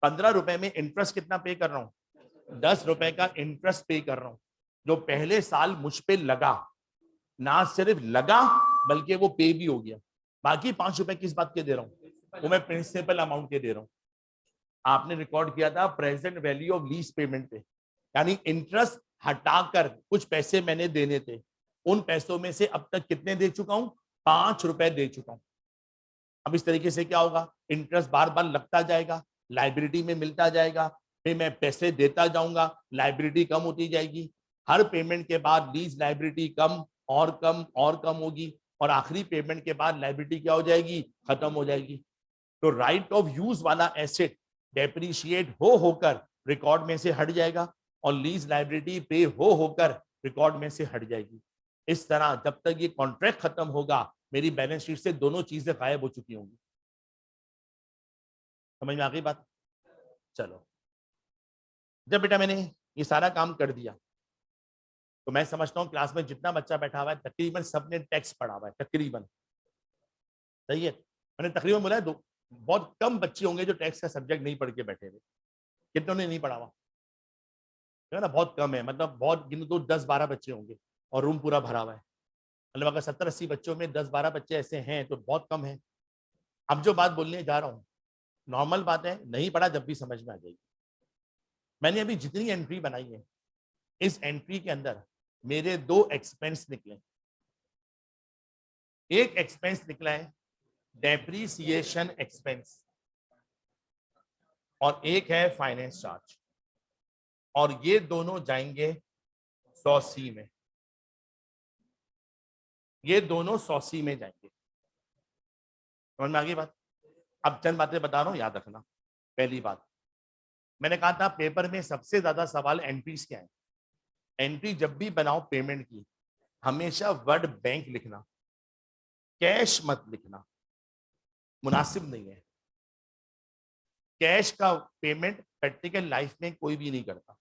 15 रुपए में इंटरेस्ट कितना पे कर रहा हूं? 10 रुपए का इंटरेस्ट पे कर रहा हूं, जो पहले साल मुझ पे लगा, ना सिर्फ लगा बल्कि वो पे भी हो गया। बाकी 5 रुपए किस बात के दे रहा हूं? वो मैं प्रिंसिपल अमाउंट के दे रहा हूं। आपने रिकॉर्ड किया था present value of lease payment पे, यानी इंटरेस्ट हटाकर कुछ पैसे मैंने देने थे, उन पैसों में से अब तक कितने दे चुका हूं? 5 रुपए दे चुका हूं। अब इस तरीके से क्या होगा? इंटरेस्ट बार बार लगता जाएगा, लाइबिलिटी में मिलता जाएगा, फिर मैं पैसे देता जाऊंगा, लाइबिलिटी कम होती जाएगी। हर पेमेंट के बाद लीज लाइबिलिटी कम और कम और कम होगी, और आखिरी पेमेंट के बाद लाइबिलिटी क्या हो जाएगी? खत्म हो जाएगी। तो राइट ऑफ यूज वाला एसेट डेप्रिशिएट हो होकर रिकॉर्ड में से हट जाएगा, और लीज लाइबिलिटी पे हो होकर रिकॉर्ड में से हट जाएगी। इस तरह जब तक ये कॉन्ट्रैक्ट खत्म होगा मेरी बैलेंस शीट से दोनों चीजें गायब हो चुकी होंगी। समझ में आ गई बात? चलो, जब बेटा मैंने ये सारा काम कर दिया तो मैं समझता हूँ क्लास में जितना बच्चा बैठा हुआ है तकरीबन सबने टैक्स पढ़ा हुआ है, तकरीबन। सही है, मैंने तकरीबन बोला है, दो बहुत कम बच्चे होंगे जो टैक्स का सब्जेक्ट नहीं पढ़ के बैठे हुए। कितनों ने नहीं पढ़ा हुआ है ना? बहुत कम है, मतलब बहुत गिनो तो 10-12 बच्चे होंगे, और रूम पूरा भरा हुआ है। मतलब अगर 70-80 बच्चों में 10-12 बच्चे ऐसे हैं तो बहुत कम है। अब जो बात बोलने जा रहा हूँ नॉर्मल बात है, नहीं पढ़ा जब भी समझ में आ जाएगी। मैंने अभी जितनी एंट्री बनाई है, इस एंट्री के अंदर मेरे 2 एक्सपेंस निकले। एक एक्सपेंस निकला है डेप्रीसिएशन एक्सपेंस और एक है फाइनेंस चार्ज, और ये दोनों जाएंगे 100C में, ये दोनों 100C में जाएंगे। समझ में आ गई बात? अब चंद बातें बता रहा हूं, याद रखना। पहली बात, मैंने कहा था पेपर में सबसे ज्यादा सवाल एंट्रीज क्या है। एंट्री जब भी बनाओ पेमेंट की, हमेशा वर्ड बैंक लिखना, कैश मत लिखना, मुनासिब नहीं है। कैश का पेमेंट प्रैक्टिकल लाइफ में कोई भी नहीं करता।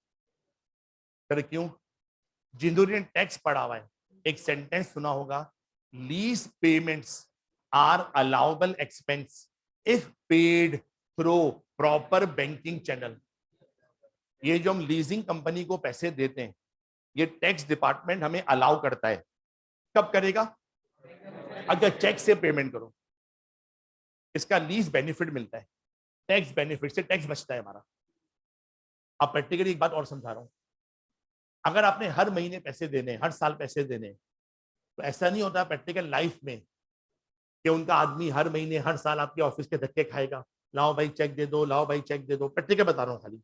फिर क्यों? जिन्होंने टैक्स पढ़ा हुआ है, एक सेंटेंस सुना होगा, lease payments are allowable expense if paid through proper banking channel. ये जो हम लीजिंग कंपनी को पैसे देते हैं, ये टैक्स डिपार्टमेंट हमें अलाउ करता है। कब करेगा? अगर चेक से पेमेंट करो, इसका लीज बेनिफिट मिलता है, टैक्स बेनिफिट से टैक्स बचता है हमारा। अब प्रैक्टिकली एक बात और समझा रहा हूं, अगर आपने हर महीने पैसे देने, हर साल पैसे देने, तो ऐसा नहीं होता प्रैक्टिकल लाइफ में कि उनका आदमी हर महीने हर साल आपके ऑफिस के धक्के खाएगा, लाओ भाई चेक दे दो, लाओ भाई चेक दे दो। प्रैक्टिकल बता रहा हूं खाली।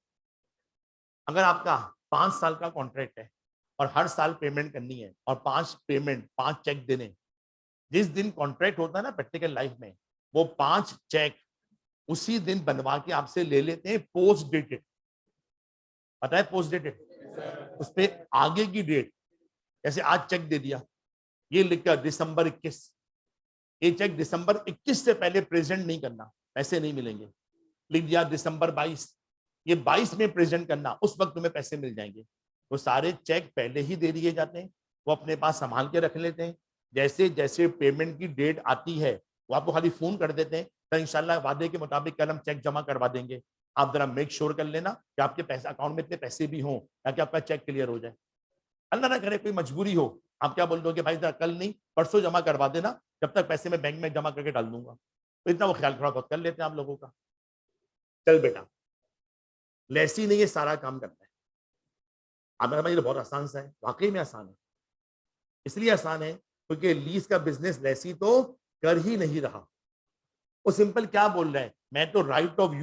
अगर आपका 5 साल का कॉन्ट्रैक्ट है और हर साल पेमेंट करनी है और 5 चेक देने, जिस दिन कॉन्ट्रैक्ट होता है ना प्रैक्टिकल लाइफ में, वो 5 चेक उसी दिन बनवा के आपसे ले लेते हैं पोस्ट डेटेड। पता है पोस्ट डेटेड? उस पर आगे की डेट, जैसे आज चेक दे दिया, ये लिखकर दिसंबर 21, ये चेक दिसंबर 21 से पहले प्रेजेंट नहीं करना, पैसे नहीं मिलेंगे। लिख दिया दिसंबर 22, ये 22 में प्रेजेंट करना, उस वक्त तुम्हें पैसे मिल जाएंगे। वो सारे चेक पहले ही दे दिए जाते हैं, वो अपने पास संभाल के रख लेते हैं। जैसे जैसे पेमेंट की डेट आती है, वो आपको खाली फोन कर देते हैं, तो इंशाल्लाह वादे के मुताबिक कल हम चेक जमा करवा देंगे। आप जरा मेक श्योर कर लेना कि आपके पैसे अकाउंट में इतने पैसे भी हों, ताकि आपका चेक क्लियर हो जाए। अल्लाह ना करे कोई मजबूरी हो, आप क्या बोल दोगे, भाई जरा कल नहीं परसों जमा करवा देना, जब तक पैसे मैं बैंक में जमा करके डाल दूंगा। तो इतना वो ख्याल थोड़ा बहुत कर लेते हैं आप लोगों का। चल बेटा, लेसी ने ये सारा काम करता है। आप भाई ये बहुत आसान सा है, वाकई में आसान है। इसलिए आसान है क्योंकि लीज का बिजनेस लेसी तो कर ही नहीं रहा। वो सिंपल क्या बोल रहा है, मैं तो राइट ऑफ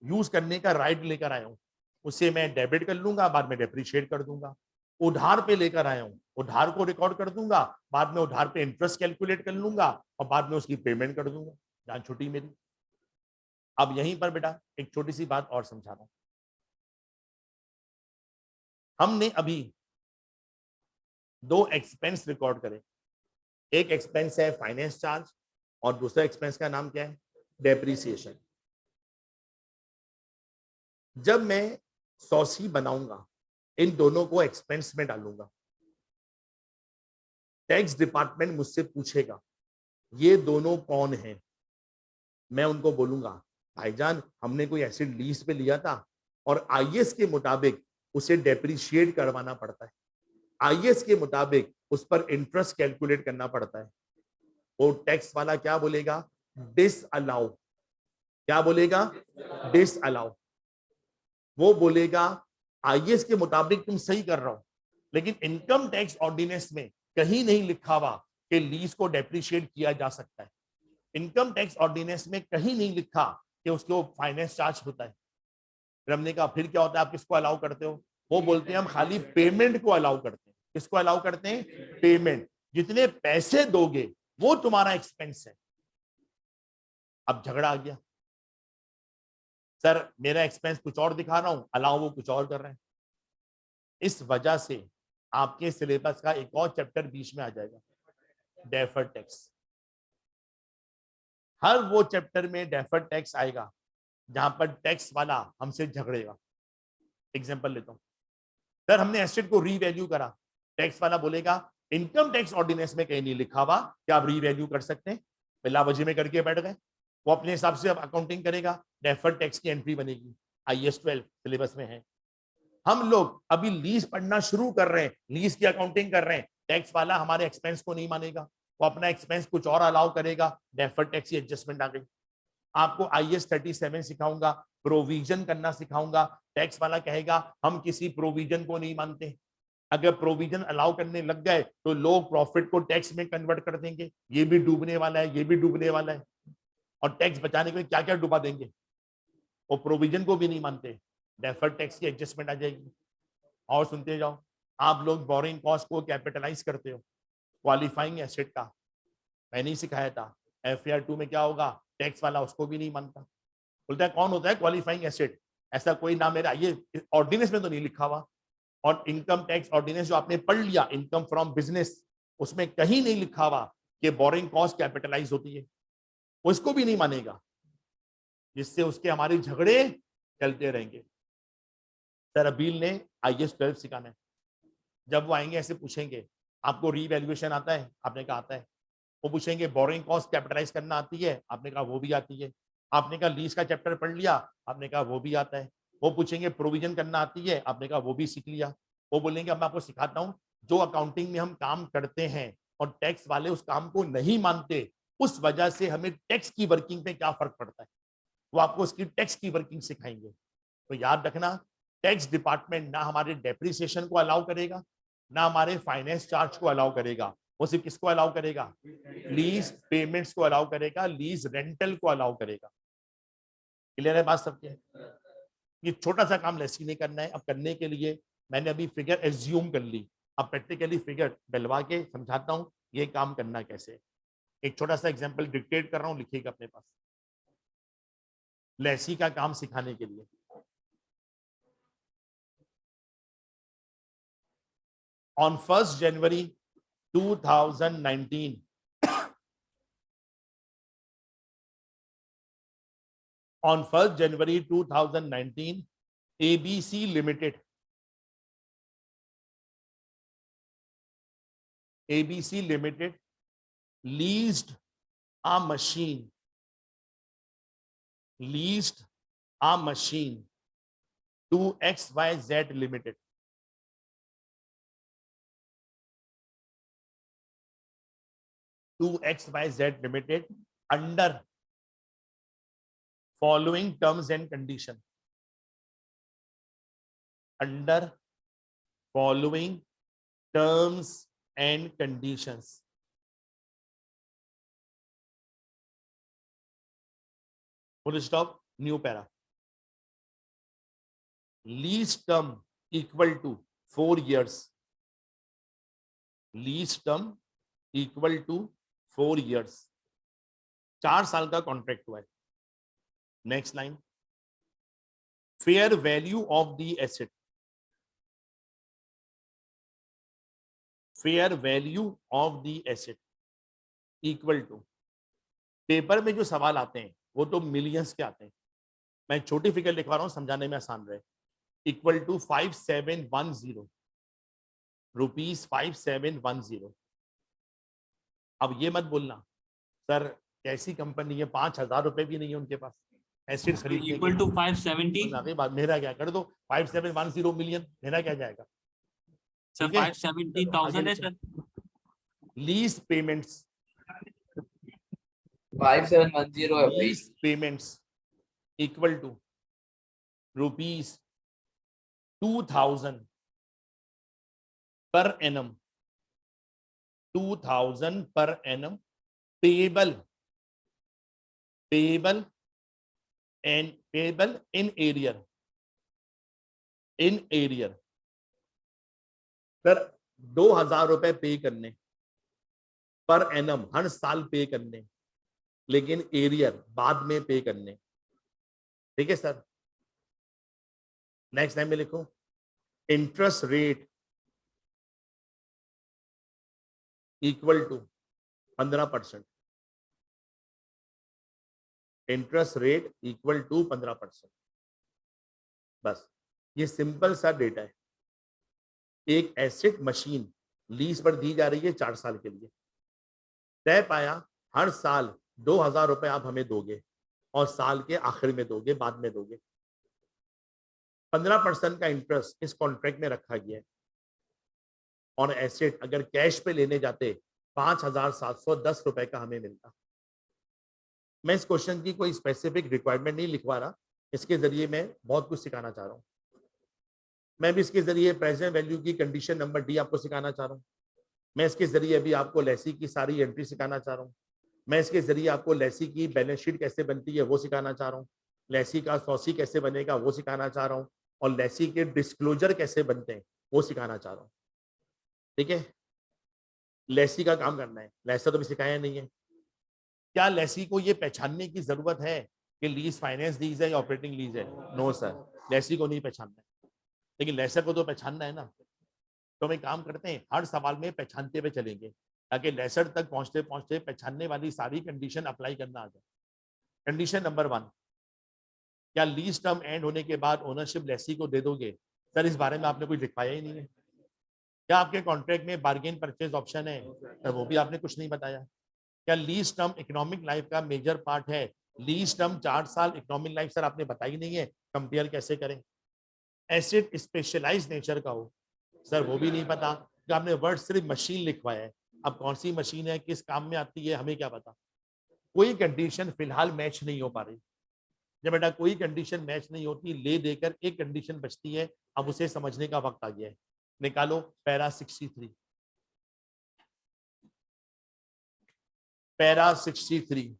यूज करने का राइट लेकर आया हूं, उसे मैं डेबिट कर लूंगा, बाद में डेप्रिशिएट कर दूंगा। उधार पे लेकर आया हूं, उधार को रिकॉर्ड कर दूंगा, बाद में उधार पे इंटरेस्ट कैलकुलेट कर लूंगा और बाद में उसकी पेमेंट कर दूंगा। जान छुट्टी मेरी। अब यहीं पर बेटा एक छोटी सी बात और समझा रहा हूं। हमने अभी 2 एक्सपेंस रिकॉर्ड करे, एक एक्सपेंस है फाइनेंस चार्ज और दूसरा एक्सपेंस का नाम क्या है, डेप्रीसिएशन। जब मैं 100C बनाऊंगा, इन दोनों को एक्सपेंस में डालूंगा, टैक्स डिपार्टमेंट मुझसे पूछेगा ये दोनों कौन हैं। मैं उनको बोलूंगा भाईजान हमने कोई एसेट लीज पे लिया था और आईएएस के मुताबिक उसे डेप्रिशिएट करवाना पड़ता है, आईएएस के मुताबिक उस पर इंटरेस्ट कैलकुलेट करना पड़ता है। वो टैक्स वाला क्या बोलेगा, डिस अलाउ। क्या बोलेगा, डिस अलाउ। वो बोलेगा आईएएस के मुताबिक तुम सही कर रहा हो, लेकिन इनकम टैक्स ऑर्डिनेंस में कहीं नहीं लिखा हुआ कि लीज को डेप्रिशिएट किया जा सकता है। इनकम टैक्स ऑर्डिनेंस में कहीं नहीं लिखा कि उसको फाइनेंस चार्ज होता है। फिर हमने कहा फिर क्या होता है, आप किसको अलाउ करते हो? वो बोलते हैं हम खाली पेमेंट को अलाउ करते हैं। किसको अलाउ करते हैं? पेमेंट। जितने पैसे दोगे वो तुम्हारा एक्सपेंस है। अब झगड़ा आ गया, सर मेरा एक्सपेंस कुछ और दिखा रहा हूं, अलाउ वो कुछ और कर रहे हैं। इस वजह से आपके सिलेबस का एक और चैप्टर बीच में आ जाएगा, डेफर्ड टैक्स। हर वो चैप्टर में डेफर्ड टैक्स आएगा जहां पर टैक्स वाला हमसे झगड़ेगा। एग्जांपल लेता हूं, सर हमने एसेट को रीवैल्यू करा, टैक्स वाला बोलेगा इनकम टैक्स ऑर्डिनेंस में कहीं नहीं लिखा हुआ कि आप रीवैल्यू कर सकते हैं। बिलावजी में करके बैठ गए, वो अपने हिसाब से अब अकाउंटिंग करेगा, डेफर्ड टैक्स की एंट्री बनेगी। IAS 12 सिलेबस में है। हम लोग अभी लीज पढ़ना शुरू कर रहे हैं, लीज की अकाउंटिंग कर रहे हैं, टैक्स वाला हमारे एक्सपेंस को नहीं मानेगा, वो अपना एक्सपेंस कुछ और अलाउ करेगा, डेफर्ड टैक्स की एडजस्टमेंट आ गई। आपको IAS 37 सिखाऊंगा, प्रोविजन करना सिखाऊंगा, टैक्स वाला कहेगा हम किसी प्रोविजन को नहीं मानते। अगर प्रोविजन अलाउ करने लग गए तो लोग प्रॉफिट को टैक्स में कन्वर्ट कर देंगे, ये भी डूबने वाला है, ये भी डूबने वाला है। और टैक्स बचाने के लिए क्या क्या डुबा देंगे, वो प्रोविजन को भी नहीं मानते, डेफर्ड टैक्स की एडजस्टमेंट आ जाएगी। और सुनते जाओ, आप लोग बोरिंग कॉस्ट को कैपिटलाइज करते हो, क्वालिफाइंग एसेट का मैंने ही सिखाया था, FAR 2 में क्या होगा, टैक्स वाला उसको भी नहीं मानता, बोलता है कौन होता है क्वालिफाइंग एसेट, ऐसा कोई नाम मेरा ये ऑर्डिनेंस में तो नहीं लिखा हुआ, और इनकम टैक्स ऑर्डिनेंस जो आपने पढ़ लिया इनकम फ्रॉम बिजनेस, उसमें कहीं नहीं लिखा हुआ कि बोरिंग कॉस्ट कैपिटलाइज होती है, उसको भी नहीं मानेगा, जिससे उसके हमारे झगड़े चलते रहेंगे। सर अबील ने IAS 12 सिखाना है, जब वो आएंगे ऐसे पूछेंगे आपको रीवैल्यूएशन आता है, आपने कहा आता है, वो पूछेंगे बोरिंग कॉस्ट कैपिटलाइज करना आती है, आपने कहा वो भी आती है, आपने कहा लीज का चैप्टर पढ़ लिया, आपने कहा वो भी आता है, वो पूछेंगे प्रोविजन करना आती है, आपने कहा वो भी सीख लिया, वो बोलेंगे अब मैं आपको सिखाता हूँ जो अकाउंटिंग में हम काम करते हैं और टैक्स वाले उस काम को नहीं मानते, उस वजह से हमें टैक्स की वर्किंग पे क्या फर्क पड़ता है, वो आपको उसकी टैक्स की वर्किंग सिखाएंगे। तो याद रखना, टैक्स डिपार्टमेंट ना हमारे डेप्रिसिएशन को अलाउ करेगा, ना हमारे फाइनेंस चार्ज को अलाउ करेगा, वो सिर्फ किसको अलाउ करेगा, लीज पेमेंट्स को अलाउ करेगा, लीज रेंटल को अलाउ करेगा। क्लियर है बात सबके? ये छोटा सा काम लेसी नहीं करना है, अब करने के लिए मैंने अभी फिगर एज्यूम कर ली, अब प्रैक्टिकली फिगर डलवा के समझाता हूं ये काम करना कैसे। एक छोटा सा एग्जांपल डिक्टेट कर रहा हूं, लिखिएगा अपने पास, लेसी का काम सिखाने के लिए। On 1st January 2019, on 1st January 2019, ABC Limited leased a machine to XYZ Limited. To XYZ Limited under following terms and condition. Under following terms and conditions. Full stop, new para. Lease term equal to 4 years. Lease term equal to 4 years. 4 साल का contract हुआ है। Next line, fair value of the asset, fair value of the asset equal to, paper में जो सवाल आते हैं वो तो मिलियंस के आते हैं, मैं छोटी फिगर लिखवा रहा हूं समझाने में आसान रहे, इक्वल टू 5710 रुपीज 5710। अब ये मत बोलना सर कैसी कंपनी है, 5,000 रुपए भी नहीं है उनके पास एसेट खरीदने के इक्वल टू 570, बात मेरा क्या कर दो, 5710 मिलियन मेरा क्या जाएगा, सर 570,000 है सर। लीज पेमेंट्स 5710 है भाई। Lease payments equal to rupees 2,000 per annum, 2,000 per annum payable and payable in arrear, sir 2,000 रुपए पे करने पर एनम, हर साल पे करने, लेकिन एरियर बाद में पे करने, ठीक है सर। नेक्स्ट टाइम में लिखो, interest rate equal to 15%, interest rate equal to 15%। बस ये सिंपल सा डेटा है। एक एसेट मशीन लीज पर दी जा रही है 4 साल के लिए, तय पाया हर साल 2,000 रुपए आप हमें दोगे और साल के आखिर में दोगे, बाद में दोगे। 15% का इंटरेस्ट इस कॉन्ट्रैक्ट में रखा गया है और एसेट अगर कैश पे लेने जाते 5,710 रुपए का हमें मिलता। मैं इस क्वेश्चन की कोई स्पेसिफिक रिक्वायरमेंट नहीं लिखवा रहा, इसके जरिए मैं बहुत कुछ सिखाना चाह रहा हूँ। मैं भी इसके जरिए प्रेजेंट वैल्यू की कंडीशन नंबर डी आपको सिखाना चाह रहा हूँ। मैं इसके जरिए अभी आपको लेसी की सारी एंट्री सिखाना चाह रहा हूँ। मैं इसके जरिए आपको लेसी की बैलेंस शीट कैसे बनती है वो सिखाना चाह रहा हूँ, लेसी का सॉसी कैसे बनेगा वो सिखाना चाह रहा हूँ, और लेसी के डिस्क्लोजर कैसे बनते हैं वो सिखाना चाह रहा हूँ। ठीक है, लेसी का काम करना है, लेसा तो भी सिखाया नहीं है। क्या लेसी को ये पहचानने की जरूरत है कि लीज फाइनेंस लीज है या ऑपरेटिंग लीज है? नो सर, लेसी को नहीं पहचानना है, लेकिन लेसर को तो पहचानना है ना। तो हम एक काम करते हैं, हर सवाल में पहचानते हुए चलेंगे ताकि लेसर तक पहुंचते पहुंचते पहचानने वाली सारी कंडीशन अप्लाई करना आ जाए। कंडीशन नंबर 1, क्या लीज टर्म एंड होने के बाद ओनरशिप लेसी को दे दोगे? सर इस बारे में आपने कुछ लिखवाया ही नहीं है। क्या आपके कॉन्ट्रैक्ट में बार्गेन परचेज ऑप्शन है? सर वो भी आपने कुछ नहीं बताया। क्या लीज टर्म इकोनॉमिक लाइफ का मेजर पार्ट है? लीज टर्म 4 साल, इकोनॉमिक लाइफ सर आपने बताई नहीं है, कंपेयर कैसे करें? एसेट स्पेशलाइज नेचर का हो? सर वो भी नहीं पता, कि आपने वर्ड सिर्फ मशीन लिखवाया है। अब कौन सी मशीन है, किस काम में आती है, हमें क्या पता। कोई कंडीशन फिलहाल मैच नहीं हो पा रही। जब बेटा कोई कंडीशन मैच नहीं होती, ले देकर एक कंडीशन बचती है, अब उसे समझने का वक्त आ गया है। निकालो para 63, para 63।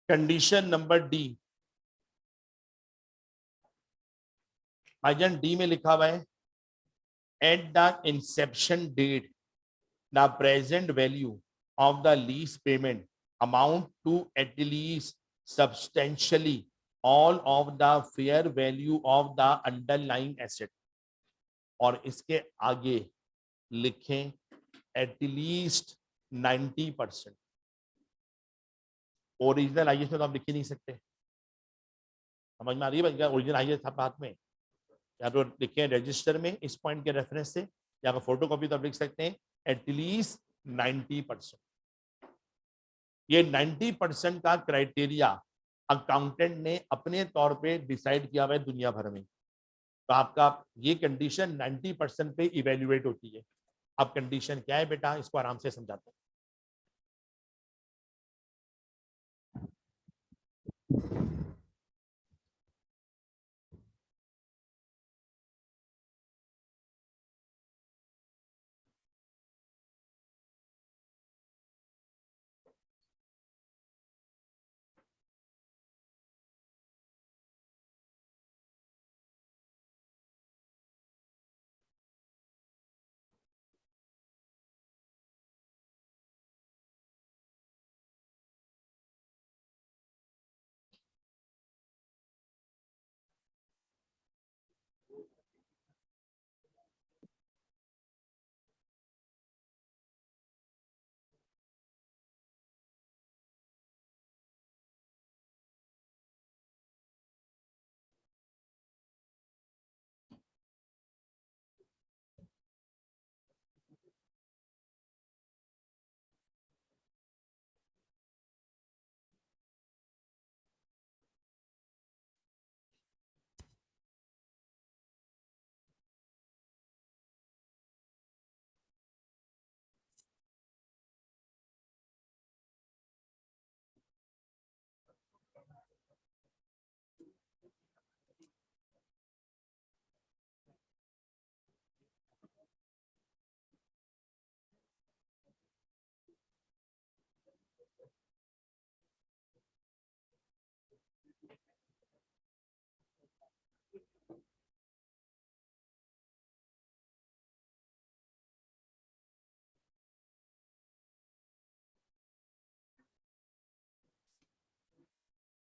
Condition number D, भाईजान डी में लिखा हुआ है at the inception date the present value of the lease payment amount to at least substantially all of the fair value of the underlying asset, और इसके आगे लिखें at least 90%। Original IAS में तो आप लिख ही नहीं सकते, समझ में आ रही है भैया? ओरिजिनल आईएएस आप हाथ में, या तो लिखें रजिस्टर में इस पॉइंट के रेफरेंस से, या फिर फोटो कॉपी तो आप लिख सकते हैं एटलीस्ट 90%। ये 90% का क्राइटेरिया अकाउंटेंट ने अपने तौर पे डिसाइड किया हुआ है दुनिया भर में। तो आपका ये कंडीशन 90% पे इवेल्युएट होती है। अब कंडीशन क्या है बेटा, इसको आराम से समझाते हैं।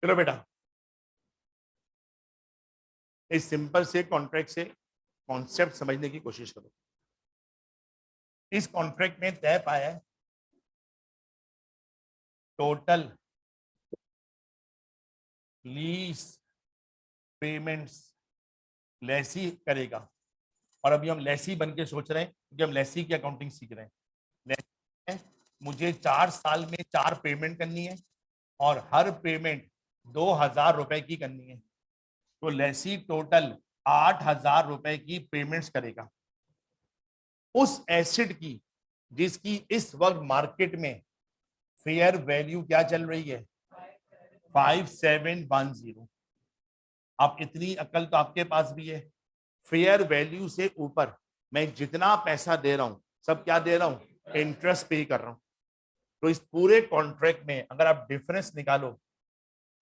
चलो बेटा, इस सिंपल से कॉन्ट्रैक्ट से कॉन्सेप्ट समझने की कोशिश करो। इस कॉन्ट्रैक्ट में तय पाया है टोटल लीज पेमेंट्स लेसी करेगा, और अभी हम लेसी बन के सोच रहे हैं कि हम लेसी की अकाउंटिंग सीख रहे हैं। लेसी मुझे 4 साल में 4 पेमेंट करनी है, और हर पेमेंट 2000 रुपए की करनी है। तो लेसी टोटल 8000 रुपए की पेमेंट्स करेगा उस एसेट की जिसकी इस वक्त मार्केट में फेयर वैल्यू क्या चल रही है, 5710। अब इतनी अकल तो आपके पास भी है, फेयर वैल्यू से ऊपर मैं जितना पैसा दे रहा हूं सब क्या दे रहा हूं, इंटरेस्ट पे कर रहा हूं। तो इस पूरे कॉन्ट्रैक्ट में अगर आप डिफरेंस निकालो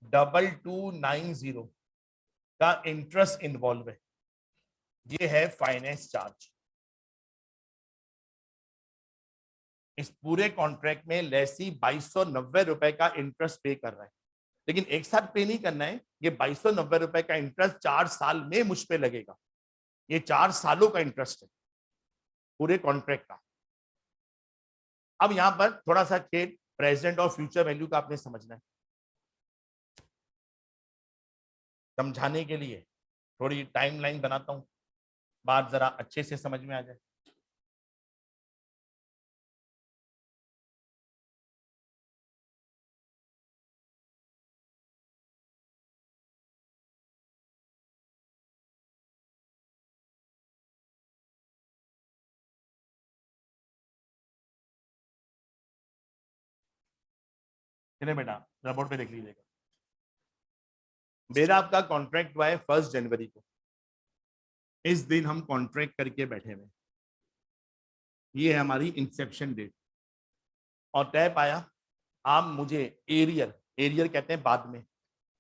2290 का इंटरेस्ट इन्वॉल्व है, ये है फाइनेंस चार्ज। इस पूरे कॉन्ट्रैक्ट में लेसी 2290 रुपए का इंटरेस्ट पे कर रहा है, लेकिन एक साथ पे नहीं करना है। ये 2290 रुपए का इंटरेस्ट 4 साल में मुझ पे लगेगा। ये 4 सालों का इंटरेस्ट है पूरे कॉन्ट्रैक्ट का। अब यहां पर थोड़ा सा खेल प्रेजेंट और फ्यूचर वैल्यू का आपने समझना है। समझाने के लिए थोड़ी टाइमलाइन बनाता हूं, बात जरा अच्छे से समझ में आ जाए। चलिए बेटा जरा बोर्ड पे देख लीजिएगा। मेरा आपका कॉन्ट्रैक्ट हुआ है 1 जनवरी को। इस दिन हम कॉन्ट्रैक्ट करके बैठे हुए, ये है हमारी इंसेप्शन डेट। और तय पाया आप मुझे एरियर, एरियर कहते हैं बाद में,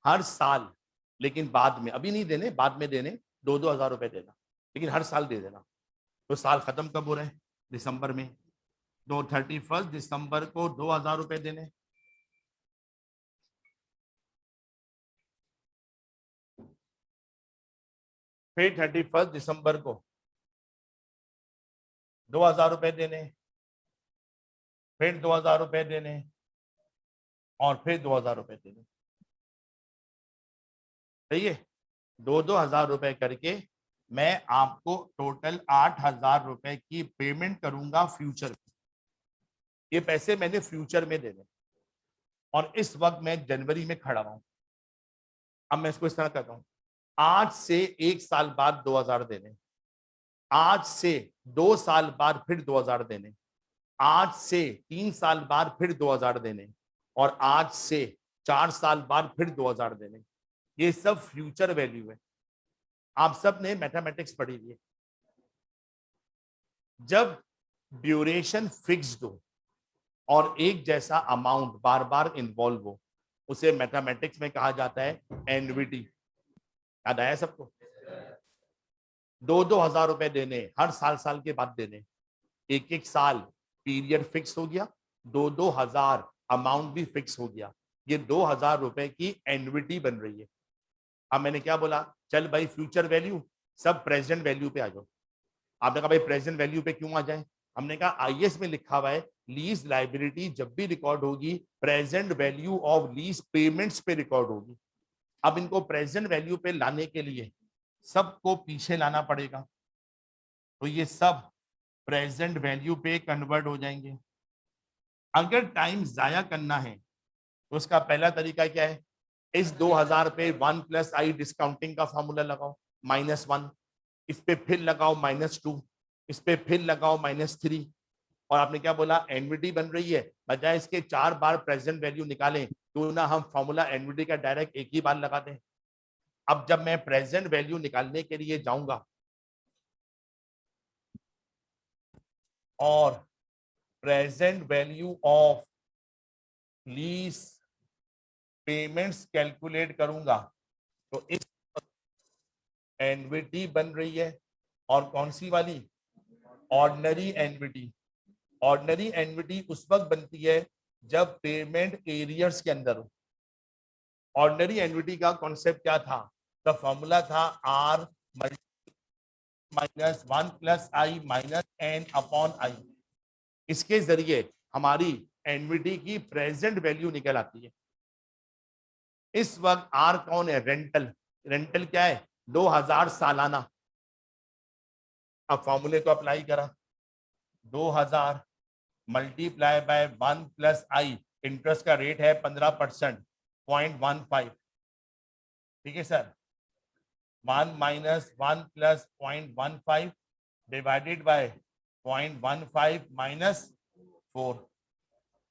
हर साल, लेकिन बाद में, अभी नहीं देने, बाद में देने, 2-2 हजार रुपए देना, लेकिन हर साल दे देना। तो साल खत्म कब हो रहे हैं, दिसंबर में, तो 31 दिसंबर को 2000 रुपए देने। फिर 31 दिसंबर को 2000 रुपए देने, फिर 2000 रुपए देने, और फिर 2000 रुपए देने। सही है, 2-2 हजार रुपए करके मैं आपको टोटल 8000 रुपए की पेमेंट करूंगा फ्यूचर में। ये पैसे मैंने फ्यूचर में देने, और इस वक्त मैं जनवरी में खड़ा हूं। अब मैं इसको इस तरह करता हूं, आज से 1 साल बाद 2000 देने, आज से 2 साल बाद फिर 2000 देने, आज से 3 साल बाद फिर 2000 देने, और आज से 4 साल बाद फिर 2000 देने। ये सब फ्यूचर वैल्यू है। आप सब ने मैथमेटिक्स पढ़ी है। जब ड्यूरेशन फिक्स्ड हो और एक जैसा अमाउंट बार बार इन्वॉल्व हो, उसे मैथमेटिक्स में कहा जाता है एन्युटी। याद आया सबको? 2-2 हजार रुपए देने, हर साल के बाद देने, 1-1 साल पीरियड फिक्स हो गया, 2-2 हजार अमाउंट भी फिक्स हो गया। ये 2000 रुपए की एन्युटी बन रही है। अब मैंने क्या बोला, चल भाई फ्यूचर वैल्यू सब प्रेजेंट वैल्यू पे आ जाओ। आपने कहा भाई प्रेजेंट वैल्यू पे क्यों आ जाए? हमने कहा आईएएस में लिखा हुआ है लीज लाइबिलिटी जब भी रिकॉर्ड होगी present value of lease payments पे रिकॉर्ड होगी। अब इनको प्रेजेंट वैल्यू पे लाने के लिए सबको पीछे लाना पड़ेगा, तो ये सब प्रेजेंट वैल्यू पे कन्वर्ट हो जाएंगे। अगर टाइम जाया करना है तो उसका पहला तरीका क्या है, इस 2000 पे 1 + i डिस्काउंटिंग का फॉर्मूला लगाओ, -1, इस पे फिर लगाओ -2, इस पे फिर लगाओ -3, और आपने क्या बोला, एनवीडी बन रही है। बजाय इसके 4 बार प्रेजेंट वैल्यू निकालें, क्यों ना हम फॉर्मूला एनवीडी का डायरेक्ट एक ही बार लगा दें। अब जब मैं प्रेजेंट वैल्यू निकालने के लिए जाऊंगा और present value of lease payments calculate करूंगा, तो इस एनवीडी बन रही है, और कौन सी वाली, ऑर्डिनरी एनवीडी। ऑर्डिनरी एनवीडी उस वक्त बनती है जब पेमेंट एरियर्स के अंदर हो। ऑर्डिनरी एनवीडी का कॉन्सेप्ट क्या था, द फॉर्मूला था R -1 + i - n/i। इसके जरिए हमारी एनवीडी की प्रेजेंट वैल्यू निकल आती है। इस वक्त R कौन है, रेंटल। रेंटल क्या है, 2000 सालाना। अब फॉर्मूले को अप्लाई करा, 2000 मल्टीप्लाई बाय 1 + i, इंटरेस्ट का रेट है 15%, 0.15। ठीक है सर, 1 - 1 + 0.15 डिवाइडेड बाय 0.15 - 4।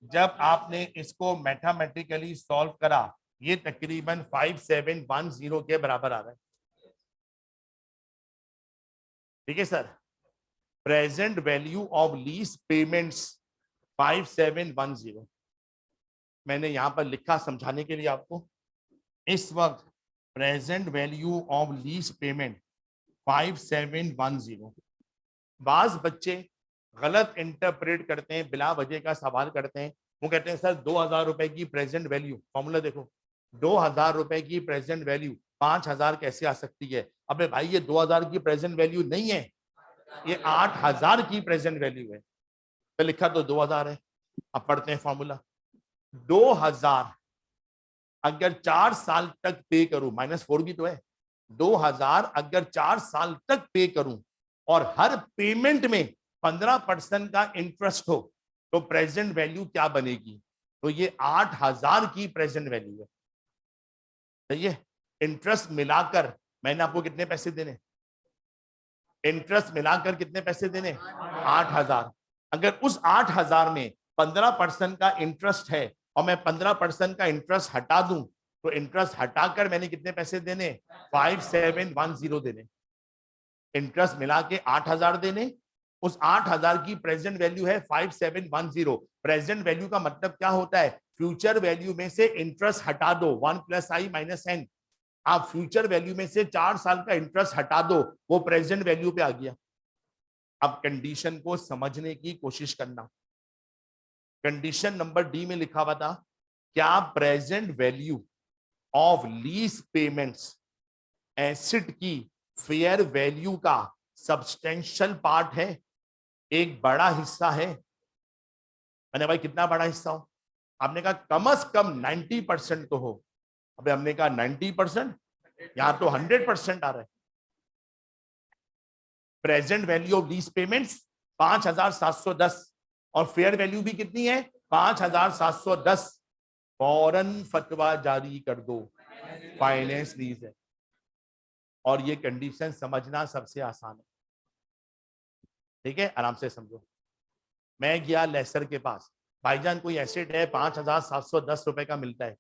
जब आपने इसको मैथमेटिकली सॉल्व करा ये तकरीबन 5710 के बराबर आ रहा है। ठीक है sir, present value of lease payments 5710। मैंने यहां पर लिखा समझाने के लिए आपको, इस वक्त present value of lease payment 5710। बाज बच्चे गलत इंटरप्रेट करते हैं, बिला वजह का सवाल करते हैं। वो कहते हैं सर 2000 रुपए की प्रेजेंट वैल्यू, फॉर्मूला देखो, 2000 रुपए की प्रेजेंट वैल्यू 5000 कैसे आ सकती है? अबे भाई ये 2000 की प्रेजेंट वैल्यू नहीं है, ये 8000 की प्रेजेंट वैल्यू है। तो लिखा तो 2000 है। अब पढ़ते हैं फॉर्मूला। 2000 अगर 4 साल तक पे करूं, -4 भी तो है, 2000 अगर 4 साल तक पे करूं और हर पेमेंट में 15% का इंटरेस्ट हो, तो प्रेजेंट वैल्यू क्या बनेगी? तो ये 8000 की प्रेजेंट वैल्यू है। सही है। इंटरेस्ट मिलाकर मैंने आपको कितने पैसे देने? इंटरेस्ट मिलाकर कितने पैसे देने? 8000। अगर उस 8000 में 15% का इंटरेस्ट है और मैं 15% का इंटरेस्ट हटा दूं, तो इंटरेस्ट हटाकर मैंने कितने पैसे देने? 5710 देने। इंटरेस्ट मिला के 8000 देने, उस 8000 की प्रेजेंट वैल्यू है 5710। प्रेजेंट वैल्यू का मतलब क्या होता है? फ्यूचर वैल्यू में से इंटरेस्ट हटा दो, 1 + i - n। आप फ्यूचर वैल्यू में से 4 साल का इंटरेस्ट हटा दो, वो प्रेजेंट वैल्यू पे आ गया। अब कंडीशन को समझने की कोशिश करना। कंडीशन नंबर डी में लिखा हुआ था, क्या present value of lease payments asset की फेयर वैल्यू का सब्सटेंशियल पार्ट है, एक बड़ा हिस्सा है? मैंने भाई कितना बड़ा हिस्सा हो? आपने कहा कम से कम 90% तो हो। अबे हमने कहा 90%, यहां तो 100% आ रहा है। Present value of lease payments 5710 और फेयर वैल्यू भी कितनी है? 5710। फौरन फतवा जारी कर दो, फाइनेंस लीज है। और ये कंडीशन समझना सबसे आसान है। ठीक है, आराम से समझो। मैं गया लेसर के पास, भाईजान कोई एसेट है 5710 रुपए का मिलता है,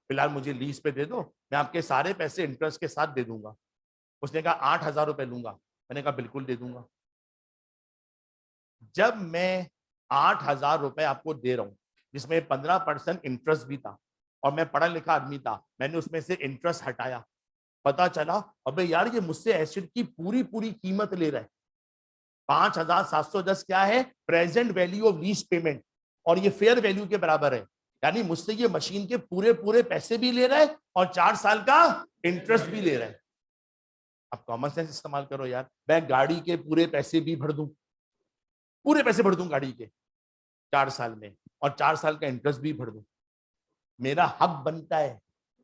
फिलहाल मुझे लीज पे दे दो, मैं आपके सारे पैसे इंटरेस्ट के साथ दे दूंगा। उसने कहा 8000 रुपए लूंगा। मैंने कहा बिल्कुल दे दूंगा। जब मैं 8000 रुपए आपको दे रहा हूं, जिसमें 15% इंटरेस्ट भी था और मैं पढ़ा लिखा आदमी था, मैंने उसमें से इंटरेस्ट हटाया, पता चला अबे यार ये मुझसे एसेट की पूरी पूरी कीमत ले रहा है। 5710 क्या है? Present value of lease payment, और ये फेयर वैल्यू के बराबर है। यानी मुझसे ये मशीन के पूरे पूरे पैसे भी ले रहा है और 4 साल का इंटरेस्ट भी ले रहा है। अब कॉमन सेंस इस्तेमाल करो यार। मैं गाड़ी के पूरे पैसे भी भर दूं, पूरे पैसे भर दूं गाड़ी के 4 साल में, और 4 साल का इंटरेस्ट भी भर दूं, मेरा हक बनता है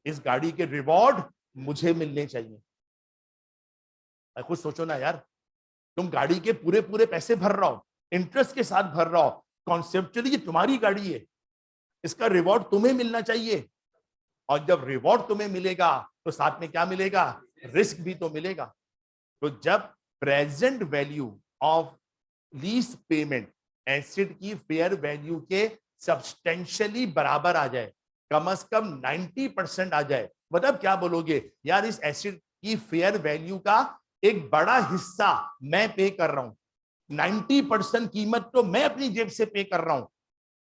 इस गाड़ी के रिवॉर्ड मुझे मिलने चाहिए। खुद सोचो ना यार, तुम गाड़ी के पूरे पूरे पैसे भर रहा हो, इंटरेस्ट के साथ भर रहा हो, कॉन्सेप्चुअली ये तुम्हारी गाड़ी है, इसका रिवॉर्ड तुम्हें मिलना चाहिए। और जब रिवॉर्ड तुम्हें मिलेगा तो साथ में क्या मिलेगा? रिस्क भी तो मिलेगा। तो जब present value of lease payment asset की फेयर वैल्यू के सब्सटेंशियली बराबर आ जाए, कम से कम 90% आ जाए, मतलब क्या बोलोगे यार, इस एसेट की फेयर वैल्यू का एक बड़ा हिस्सा मैं पे कर रहा हूं, 90% कीमत तो मैं अपनी जेब से पे कर रहा हूं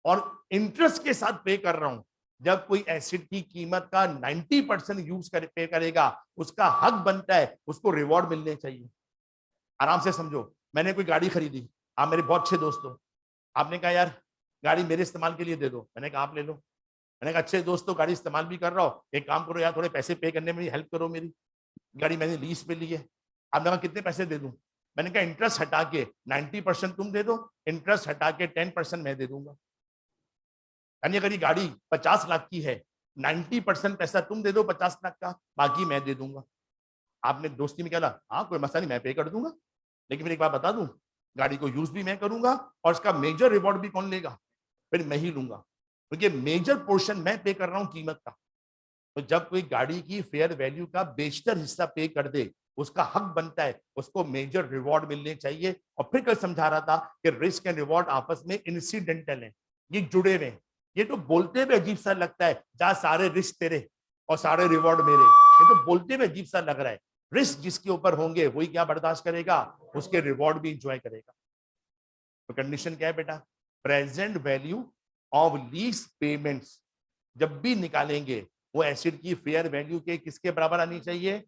और इंटरेस्ट के साथ पे कर रहा हूं। जब कोई एसेट की कीमत का 90% यूज पे करेगा, उसका हक बनता है उसको रिवॉर्ड मिलने चाहिए। आराम से समझो। मैंने कोई गाड़ी खरीदी, आप मेरे बहुत अच्छे दोस्त हो, आपने कहा यार गाड़ी मेरे इस्तेमाल के लिए दे दो, मैंने कहा आप ले लो। मैंने कहा अच्छे दोस्तों, गाड़ी इस्तेमाल भी कर रहा हो, एक काम करो यार, थोड़े पैसे पे करने में हेल्प करो मेरी, गाड़ी मैंने लीज पे ली है। आपने कहा कितने पैसे दे दूं? मैंने कहा इंटरेस्ट हटा के 90% तुम दे दो, इंटरेस्ट हटा के 10% मैं दे दूंगा। यानी अगर ये गाड़ी 50 लाख की है, 90% पैसा तुम दे दो 50 लाख का, बाकी मैं दे दूंगा। आपने दोस्ती में क्या, हाँ कोई मसला नहीं, मैं पे कर दूंगा, लेकिन फिर एक बात बता दूं, गाड़ी को यूज भी मैं करूंगा और इसका मेजर रिवॉर्ड भी कौन लेगा? फिर मैं ही लूंगा, क्योंकि मेजर पोर्शन मैं पे कर रहा हूं कीमत का। तो जब कोई गाड़ी की फेयर वैल्यू का बेशतर हिस्सा पे कर दे, उसका हक बनता है उसको मेजर रिवॉर्ड मिलने चाहिए। और फिर कल समझा रहा था कि रिस्क एंड रिवॉर्ड आपस में इंसिडेंटल है, ये जुड़े हुए हैं। ये तो बोलते हुए अजीब सा लगता है, जहां सारे रिस्क तेरे और सारे रिवॉर्ड मेरे, ये तो बोलते हुए अजीब सा लग रहा है। रिस्क जिसके ऊपर होंगे वही क्या बर्दाश्त करेगा, उसके रिवॉर्ड भी इंजॉय करेगा। तो कंडीशन क्या है बेटा, present value of lease payments जब भी निकालेंगे वो एसिड की फेयर वैल्यू के किसके बराबर आनी चाहिए,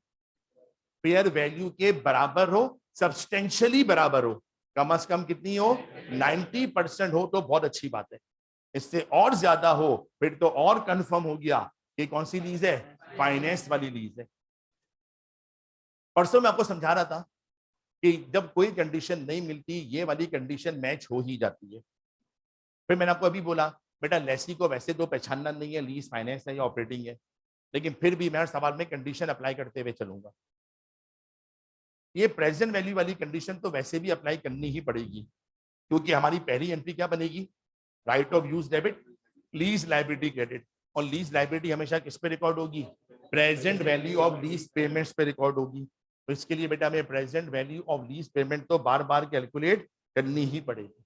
फेयर वैल्यू के बराबर हो, सब्सटेंशियली बराबर हो, कम से कम कितनी हो, 90% हो तो बहुत अच्छी बात है। इससे और ज्यादा हो फिर तो और कंफर्म हो गया कि कौन सी लीज है, फाइनेंस वाली लीज है। परसों मैं आपको समझा रहा था कि जब कोई कंडीशन नहीं मिलती ये वाली कंडीशन मैच हो ही जाती है। फिर मैंने आपको अभी बोला बेटा लेसी को वैसे तो पहचानना नहीं है, लीज फाइनेंस है या ऑपरेटिंग है, लेकिन फिर भी मैं हर सवाल में कंडीशन अप्लाई करते हुए चलूंगा। ये प्रेजेंट वैल्यू वाली कंडीशन तो वैसे भी अप्लाई करनी ही पड़ेगी, क्योंकि हमारी पहली एंट्री क्या बनेगी, right of use debit, lease liability credit, और लीज लाइबिलिटी हमेशा किस पे रिकॉर्ड होगी, present value of lease payments पे रिकॉर्ड होगी। तो इसके लिए बेटा हमें present value of lease payment तो बार बार कैलकुलेट करनी ही पड़ेगी।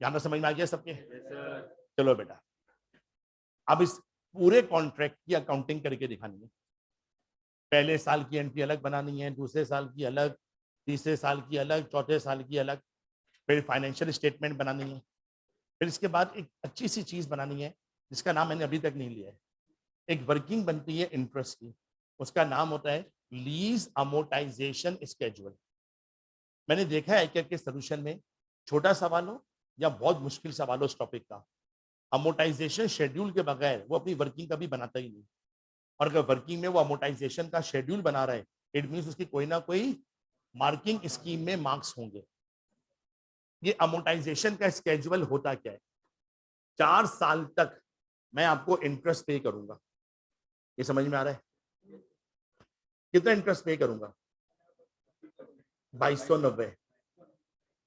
यहां तक समझ में आ गया सबके? चलो बेटा, अब इस पूरे कॉन्ट्रैक्ट की अकाउंटिंग करके दिखानी है। पहले साल की एंट्री अलग बनानी है, दूसरे साल की अलग, तीसरे साल की अलग, चौथे साल की अलग, फिर फाइनेंशियल स्टेटमेंट बनानी है। फिर इसके बाद एक अच्छी सी चीज बनानी है जिसका नाम मैंने अभी तक नहीं लिया है। एक वर्किंग बनती है इंटरेस्ट की, उसका नाम होता है लीज अमोर्टाइजेशन स्केड्यूल। मैंने देखा है कि सोल्यूशन में छोटा सवाल हो या बहुत मुश्किल सवाल हो, उस टॉपिक का अमोर्टाइजेशन शेड्यूल के बगैर वो अपनी वर्किंग कभी बनाता ही नहीं। और अगर वर्किंग में वो अमोर्टाइजेशन का शेड्यूल बना रहे, इट मींस उसकी कोई ना कोई मार्किंग स्कीम में मार्क्स होंगे। ये अमोर्टाइजेशन का स्केड्यूल होता क्या है, 4 साल तक मैं आपको इंटरेस्ट पे करूंगा। ये समझ में आ रहा है? कितना इंटरेस्ट पे करूंगा, 2290।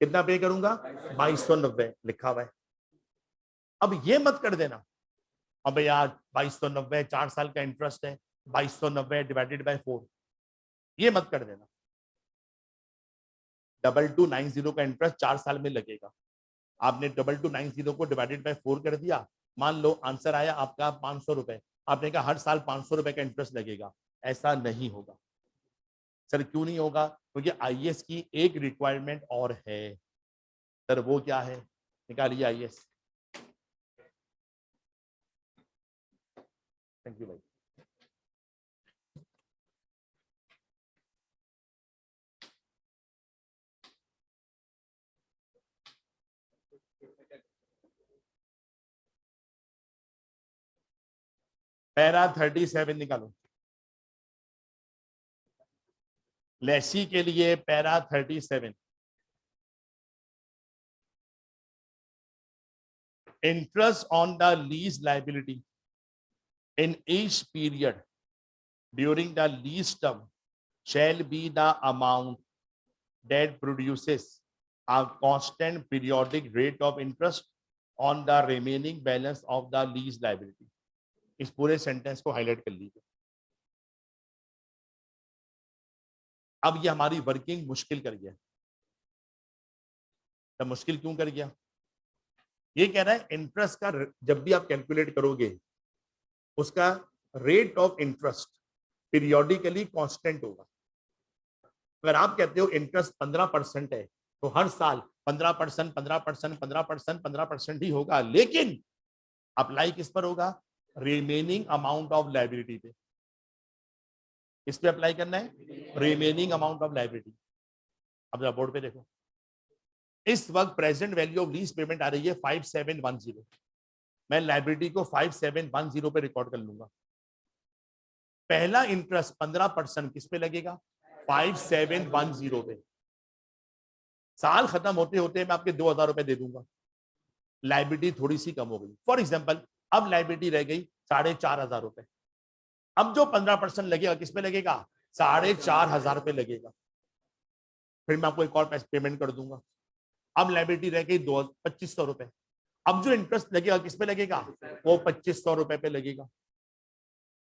कितना पे करूंगा, 2290 लिखा हुआ है। अब ये मत कर देना अबे यार 2290 4 साल का इंटरेस्ट है, 2290 डिवाइडेड बाय 4, ये मत कर देना। 2290 का इंटरेस्ट 4 साल में लगेगा। आपने 2290 को डिवाइडेड बाय 4 कर दिया, मान लो आंसर आया आपका 500 रुपए, आपने कहा हर साल 500 रुपए का इंटरेस्ट लगेगा। ऐसा नहीं होगा। सर क्यों नहीं होगा? क्योंकि आईएएस की एक रिक्वायरमेंट और है। सर वो क्या है, निकालिए आईएएस। थैंक यू भाई। पैरा 37 निकालो। लेसी के लिए para 37, interest on the lease liability in each period during the lease term shall be the amount that produces a constant periodic rate of interest on the remaining balance of the lease liability. इस पूरे sentence को highlight कर लीजिए। अब ये हमारी working मुश्किल कर गया। तो मुश्किल क्यों कर गया? ये कह रहा है इंटरेस्ट का जब भी आप कैलकुलेट करोगे उसका rate of interest periodically constant होगा। अगर आप कहते हो इंटरेस्ट 15% है तो हर साल 15%, 15%, 15%, 15% ही होगा, लेकिन अप्लाई किस पर होगा, रिमेनिंग अमाउंट ऑफ लायबिलिटी पे। इस पे अप्लाई करना है रिमेनिंग अमाउंट ऑफ लायबिलिटी। अब जरा बोर्ड पे देखो, इस वक्त present value of lease payment आ रही है 5710। मैं लायबिलिटी को 5710 पे रिकॉर्ड कर लूंगा। पहला इंटरेस्ट 15% किस पे लगेगा, 5710 पे। साल खत्म होते होते मैं आपके 2000 रुपए दे दूंगा। लायबिलिटी थोड़ी सी कम हो गई। फॉर एग्जाम्पल अब लायबिलिटी रह गई 4500 रुपए। अब जो 15% लगेगा किस पे लगेगा, 4500 पे लगेगा। फिर मैं आपको एक और पेमेंट कर दूंगा। अब लायबिलिटी रह गई 2500 रुपए। अब जो इंटरेस्ट लगेगा किस पे लगेगा, वो 2500 रुपए पे लगेगा।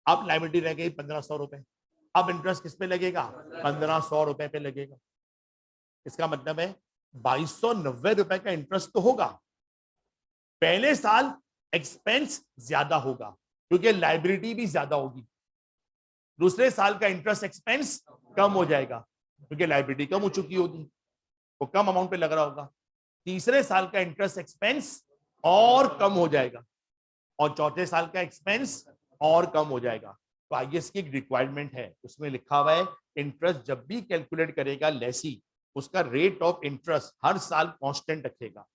अब लायबिलिटी रह गई 1500 रुपए। अब इंटरेस्ट किस पे लगेगा, 1500 रुपए पे लगेगा। इसका मतलब है 2290 रुपए का इंटरेस्ट तो होगा, पहले साल एक्सपेंस ज्यादा होगा क्योंकि लाइबिलिटी भी ज्यादा होगी, दूसरे साल का इंटरेस्ट एक्सपेंस कम हो जाएगा क्योंकि लाइबिलिटी कम हो चुकी होगी, वो कम अमाउंट पे लग रहा होगा, तीसरे साल का इंटरेस्ट एक्सपेंस और कम हो जाएगा और चौथे साल का एक्सपेंस और कम हो जाएगा। तो आईएएस की एक रिक्वायरमेंट है, उसमें लिखा हुआ है इंटरेस्ट जब भी कैलकुलेट करेगा लेसी, उसका रेट ऑफ इंटरेस्ट हर साल कांस्टेंट रखेगा।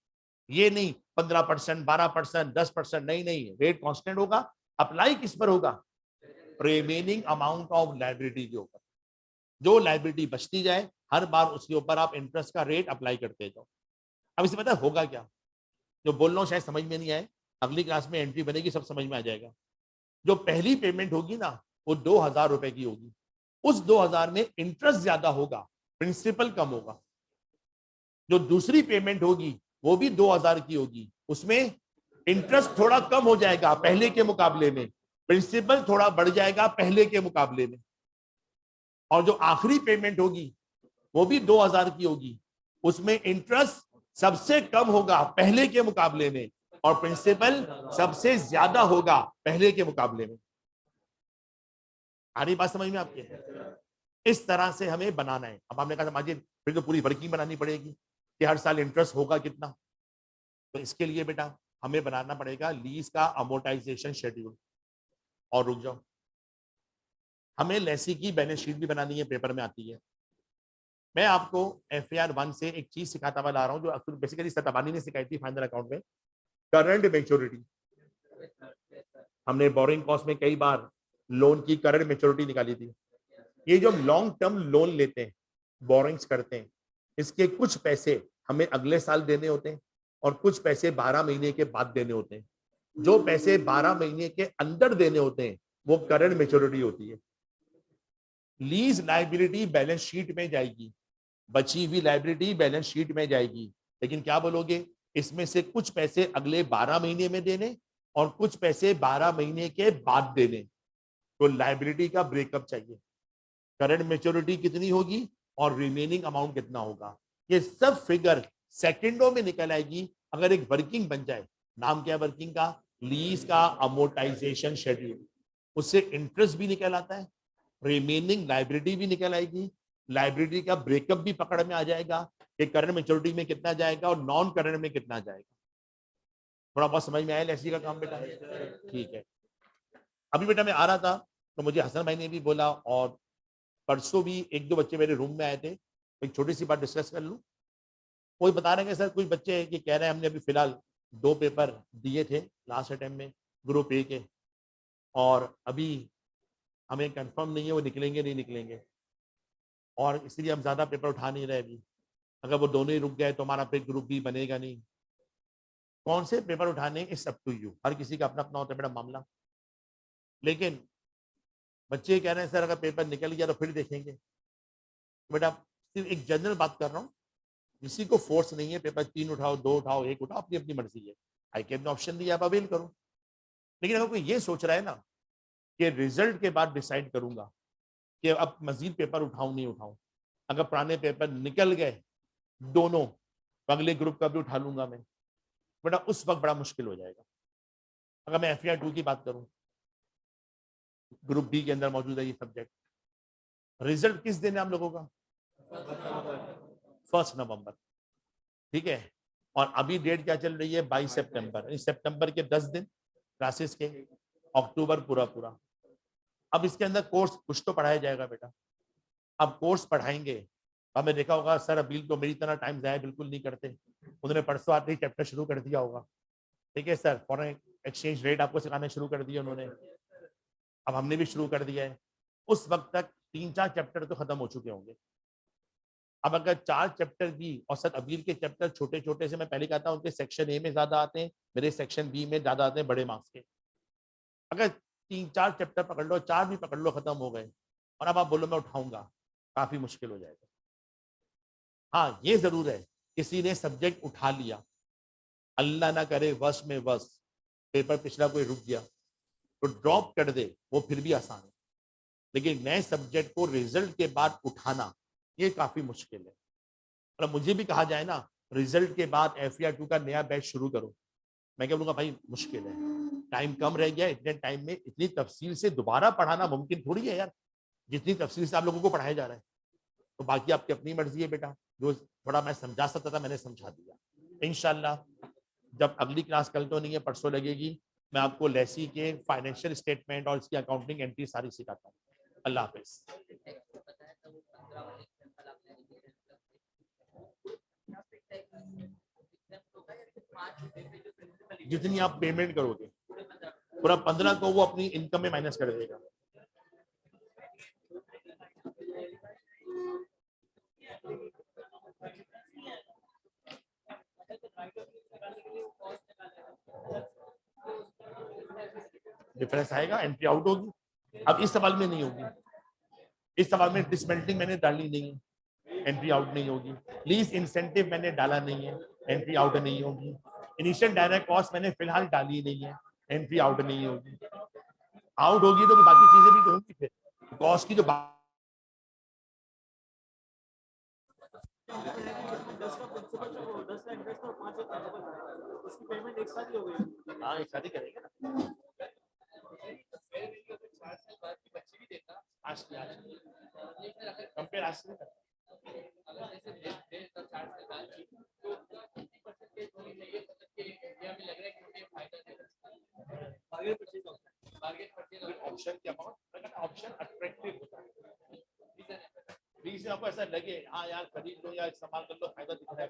ये नहीं 15%, 12%, 10%, नहीं, रेट कांस्टेंट होगा। अप्लाई किस पर होगा? रिमेनिंग अमाउंट ऑफ लाइबिलिटी के ऊपर। जो लाइबिलिटी बचती जाए हर बार उसके ऊपर आप इंटरेस्ट का रेट अप्लाई करते जाओ। अब इसे पता होगा क्या, जो बोल रहा हूं शायद समझ में नहीं आए, अगली क्लास में एंट्री बनेगी सब समझ में आ जाएगा। जो पहली पेमेंट होगी ना वो 2000 रुपए की होगी, उस 2000 में इंटरेस्ट ज्यादा होगा, प्रिंसिपल कम होगा। जो दूसरी पेमेंट होगी वो भी 2000 की होगी, उसमें इंटरेस्ट थोड़ा कम हो जाएगा पहले के मुकाबले में, प्रिंसिपल थोड़ा बढ़ जाएगा पहले के मुकाबले में। और जो आखिरी पेमेंट होगी वो भी 2000 की होगी, उसमें इंटरेस्ट सबसे कम होगा पहले के मुकाबले में और प्रिंसिपल सबसे ज्यादा होगा पहले के मुकाबले में। आ रही बात समझ में आपके? इस तरह से हमें बनाना है। अब हमने कहा समझिए फिर तो पूरी वर्किंग बनानी पड़ेगी कि हर साल इंटरेस्ट होगा कितना। तो इसके लिए बेटा हमें बनाना पड़ेगा लीज का अमोर्टाइजेशन शेड्यूल। और रुक जाओ, हमें लेसी की बैलेंस शीट भी बनानी है, पेपर में आती है। मैं आपको FAR 1 से एक चीज सिखाता हुआ ला रहा हूं जो अक्सर बेसिकली सताबानी ने सिखाई थी फाइनल अकाउंट में, करंट मेच्योरिटी। हमने बोरिंग कॉस्ट में कई बार लोन की करंट मेच्योरिटी निकाली थी। ये जो लॉन्ग टर्म लोन लेते हैं, बोरिंग्स करते हैं, इसके कुछ पैसे हमें अगले साल देने होते हैं और कुछ पैसे 12 महीने के बाद देने होते हैं। जो पैसे 12 महीने के अंदर देने होते हैं वो करंट मेच्योरिटी होती है। लीज लाइबिलिटी बैलेंस शीट में जाएगी, बची हुई लाइबिलिटी बैलेंस शीट में जाएगी, लेकिन क्या बोलोगे, इसमें से कुछ पैसे अगले 12 महीने में देने और कुछ पैसे 12 महीने के बाद देने। तो लाइबिलिटी का ब्रेकअप चाहिए, करंट मेच्योरिटी कितनी होगी और रिमेनिंग अमाउंट कितना होगा, ये सब फिगर सेकंडों में निकल आएगी अगर एक वर्किंग बन जाए। नाम क्या है वर्किंग का? लीज का अमोर्टाइजेशन शेड्यूल। उससे इंटरेस्ट भी निकल आता है, रिमेनिंग लाइबिलिटी भी निकल आएगी, लाइबिलिटी का ब्रेकअप भी पकड़ में आ जाएगा कि करंट मेच्योरिटी में कितना जाएगा और नॉन करंट में कितना जाएगा। थोड़ा बहुत समझ में आया लेसी का काम बेटा? ठीक है। अभी बेटा मैं आ रहा था तो मुझे हसन भाई ने भी बोला और परसों भी एक दो बच्चे मेरे रूम में आए थे, एक छोटी सी बात डिस्कस कर लूं। कोई बता रहे हैं सर, कुछ बच्चे कि कह रहे हैं हमने अभी फिलहाल 2 पेपर दिए थे लास्ट अटेम्प्ट में ग्रुप ए के, और अभी हमें कंफर्म नहीं है वो निकलेंगे नहीं निकलेंगे, और इसलिए हम ज्यादा पेपर उठा नहीं रहे अभी। अगर वो दोनों ही रुक गए तो हमारा फिर ग्रुप बी बनेगा नहीं। कौन से पेपर उठाने इट्स अप टू यू, हर किसी का अपना अपना होता है बेटा मामला। लेकिन बच्चे कह रहे हैं सर अगर पेपर निकल गया तो फिर देखेंगे। बेटा सिर्फ एक जनरल बात कर रहा हूँ, किसी को फोर्स नहीं है पेपर 3 उठाओ 2 उठाओ 1 उठाओ, अपनी अपनी मर्जी है। आई के अपने ऑप्शन दिया, आप अवेल करो। लेकिन अगर कोई ये सोच रहा है ना कि रिजल्ट के बाद डिसाइड करूंगा कि अब मजीद पेपर उठाऊं नहीं उठाऊं, अगर पुराने पेपर निकल गए दोनों तो अगले ग्रुप का भी उठा लूंगा मैं, बेटा उस वक्त बड़ा मुश्किल हो जाएगा। अगर मैं FAR 2 की बात करूं, ग्रुप बी के अंदर मौजूद है ये सब्जेक्ट, रिजल्ट किस दिन है आप लोगों का? 1 नवंबर, ठीक है। और अभी डेट क्या चल रही है? 22 सितंबर। सितंबर के 10 दिन क्लासेस के, अक्टूबर पूरा पूरा। अब इसके अंदर कोर्स कुछ तो पढ़ाया जाएगा बेटा। अब कोर्स पढ़ाएंगे तो हमें देखा होगा सर अभी तो मेरी तरह टाइम जाया बिल्कुल नहीं करते, उन्होंने परसों आते ही चैप्टर शुरू कर दिया होगा, ठीक है सर, फॉरेन एक्सचेंज रेट आपको सिखाने शुरू कर दिया उन्होंने, अब हमने भी शुरू कर दिया है। उस वक्त तक 3-4 चैप्टर तो खत्म हो चुके होंगे। अब अगर 4 चैप्टर भी, और सर अबीर के चैप्टर छोटे छोटे से मैं पहले कहता हूं उनके सेक्शन ए में ज्यादा आते हैं, मेरे सेक्शन बी में ज्यादा आते हैं बड़े मार्क्स के। अगर 3-4 चैप्टर पकड़ लो, 4 भी पकड़ लो, खत्म हो गए, और अब आप बोलो मैं उठाऊंगा, काफी मुश्किल हो जाएगा। हाँ ये जरूर है, किसी ने सब्जेक्ट उठा लिया, अल्लाह ना करे वर्ष में वर्ष पेपर पिछला कोई रुक गया तो ड्रॉप कर दे, वो फिर भी आसान है। लेकिन नए सब्जेक्ट को रिजल्ट के बाद उठाना ये काफी मुश्किल है। और मुझे भी कहा जाए ना रिजल्ट के बाद FAR 2 का नया बैच शुरू करो, मैं क्या बोलूंगा भाई मुश्किल है, टाइम कम रह गया, इतने टाइम में इतनी तफसील से दोबारा पढ़ाना मुमकिन थोड़ी है यार, जितनी तफसील से आप लोगों को पढ़ाया जा रहा है। तो बाकी आपकी अपनी मर्जी है बेटा, जो थोड़ा मैं समझा सकता था मैंने समझा दिया। इंशाल्लाह जब अगली क्लास, कल तो नहीं है परसों लगेगी, मैं आपको लेसी के फाइनेंशियल स्टेटमेंट और इसकी अकाउंटिंग एंट्री सारी सिखाता हूँ। अल्लाह हाफिज। जितनी आप पेमेंट करोगे पूरा 15 को वो अपनी इनकम में माइनस कर देगा। डिफरेंस आएगा, एंट्री आउट होगी। अब इस सवाल में नहीं होगी, इस सवाल में डिसमेंटलिंग मैंने डाली नहीं है, एंट्री आउट नहीं होगी। लीज इंसेंटिव मैंने डाला नहीं है, एंट्री आउट नहीं होगी। इनिशियल डायरेक्ट कॉस्ट मैंने फिलहाल डाली नहीं है, एंट्री आउट नहीं होगी। आउट होगी तो बाकी चीजें भी तो होंगी, फिर कॉस्ट की जो हाँ एक साथ ही करेंगे ना। कंपेयर आज से ऑप्शन के अमाउंट, ऑप्शन अट्रैक्टिव होता है। बीच में आपको ऐसा लगे हाँ यार खरीद लो या इस्तेमाल कर लो, फायदा दिख रहा है,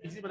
इसी पर